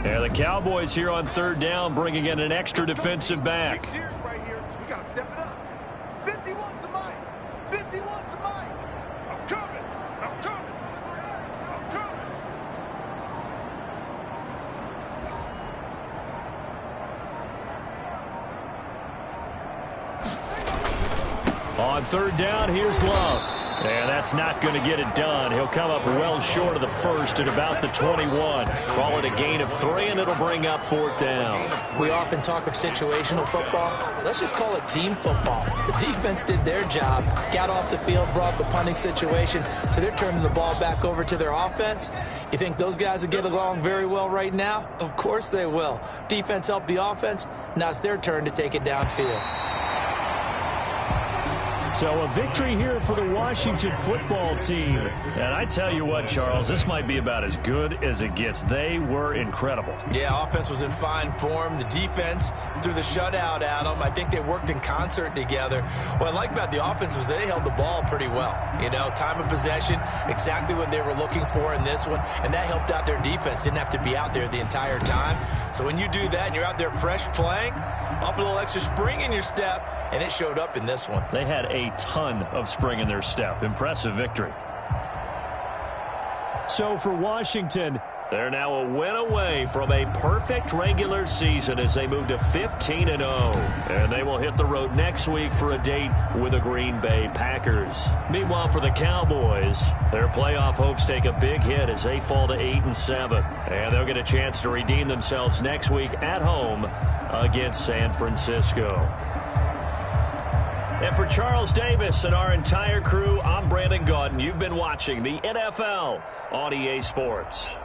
Speaker 2: Yeah, the Cowboys here on 3rd down, bringing in an extra defensive back.
Speaker 5: Right here, so we got to step it up. 51 to mine. 51 to mine. I'm coming. I'm coming. I'm coming.
Speaker 2: On 3rd down, here's Love. And that's not going to get it done. He'll come up well short of the first at about the 21. Call it a gain of 3, and it'll bring up 4th down.
Speaker 3: We often talk of situational football. Let's just call it team football. The defense did their job, got off the field, brought the punting situation, so they're turning the ball back over to their offense. You think those guys will get along very well right now? Of course they will. Defense helped the offense. Now it's their turn to take it downfield.
Speaker 4: So a victory here for the Washington football team.
Speaker 2: And I tell you what, Charles, this might be about as good as it gets. They were incredible.
Speaker 3: Yeah, offense was in fine form. The defense threw the shutout at them. I think they worked in concert together. What I like about the offense was they held the ball pretty well. You know, time of possession, exactly what they were looking for in this one, and that helped out their defense. Didn't have to be out there the entire time. So when you do that and you're out there fresh playing, up a little extra spring in your step, and it showed up in this one.
Speaker 2: They had a ton of spring in their step. Impressive victory.
Speaker 4: So for Washington,
Speaker 2: they're now a win away from a perfect regular season as they move to 15-0. And they will hit the road next week for a date with the Green Bay Packers. Meanwhile, for the Cowboys, their playoff hopes take a big hit as they fall to 8-7. And they'll get a chance to redeem themselves next week at home against San Francisco. And for Charles Davis and our entire crew, I'm Brandon Gaudin. You've been watching the NFL on EA Sports.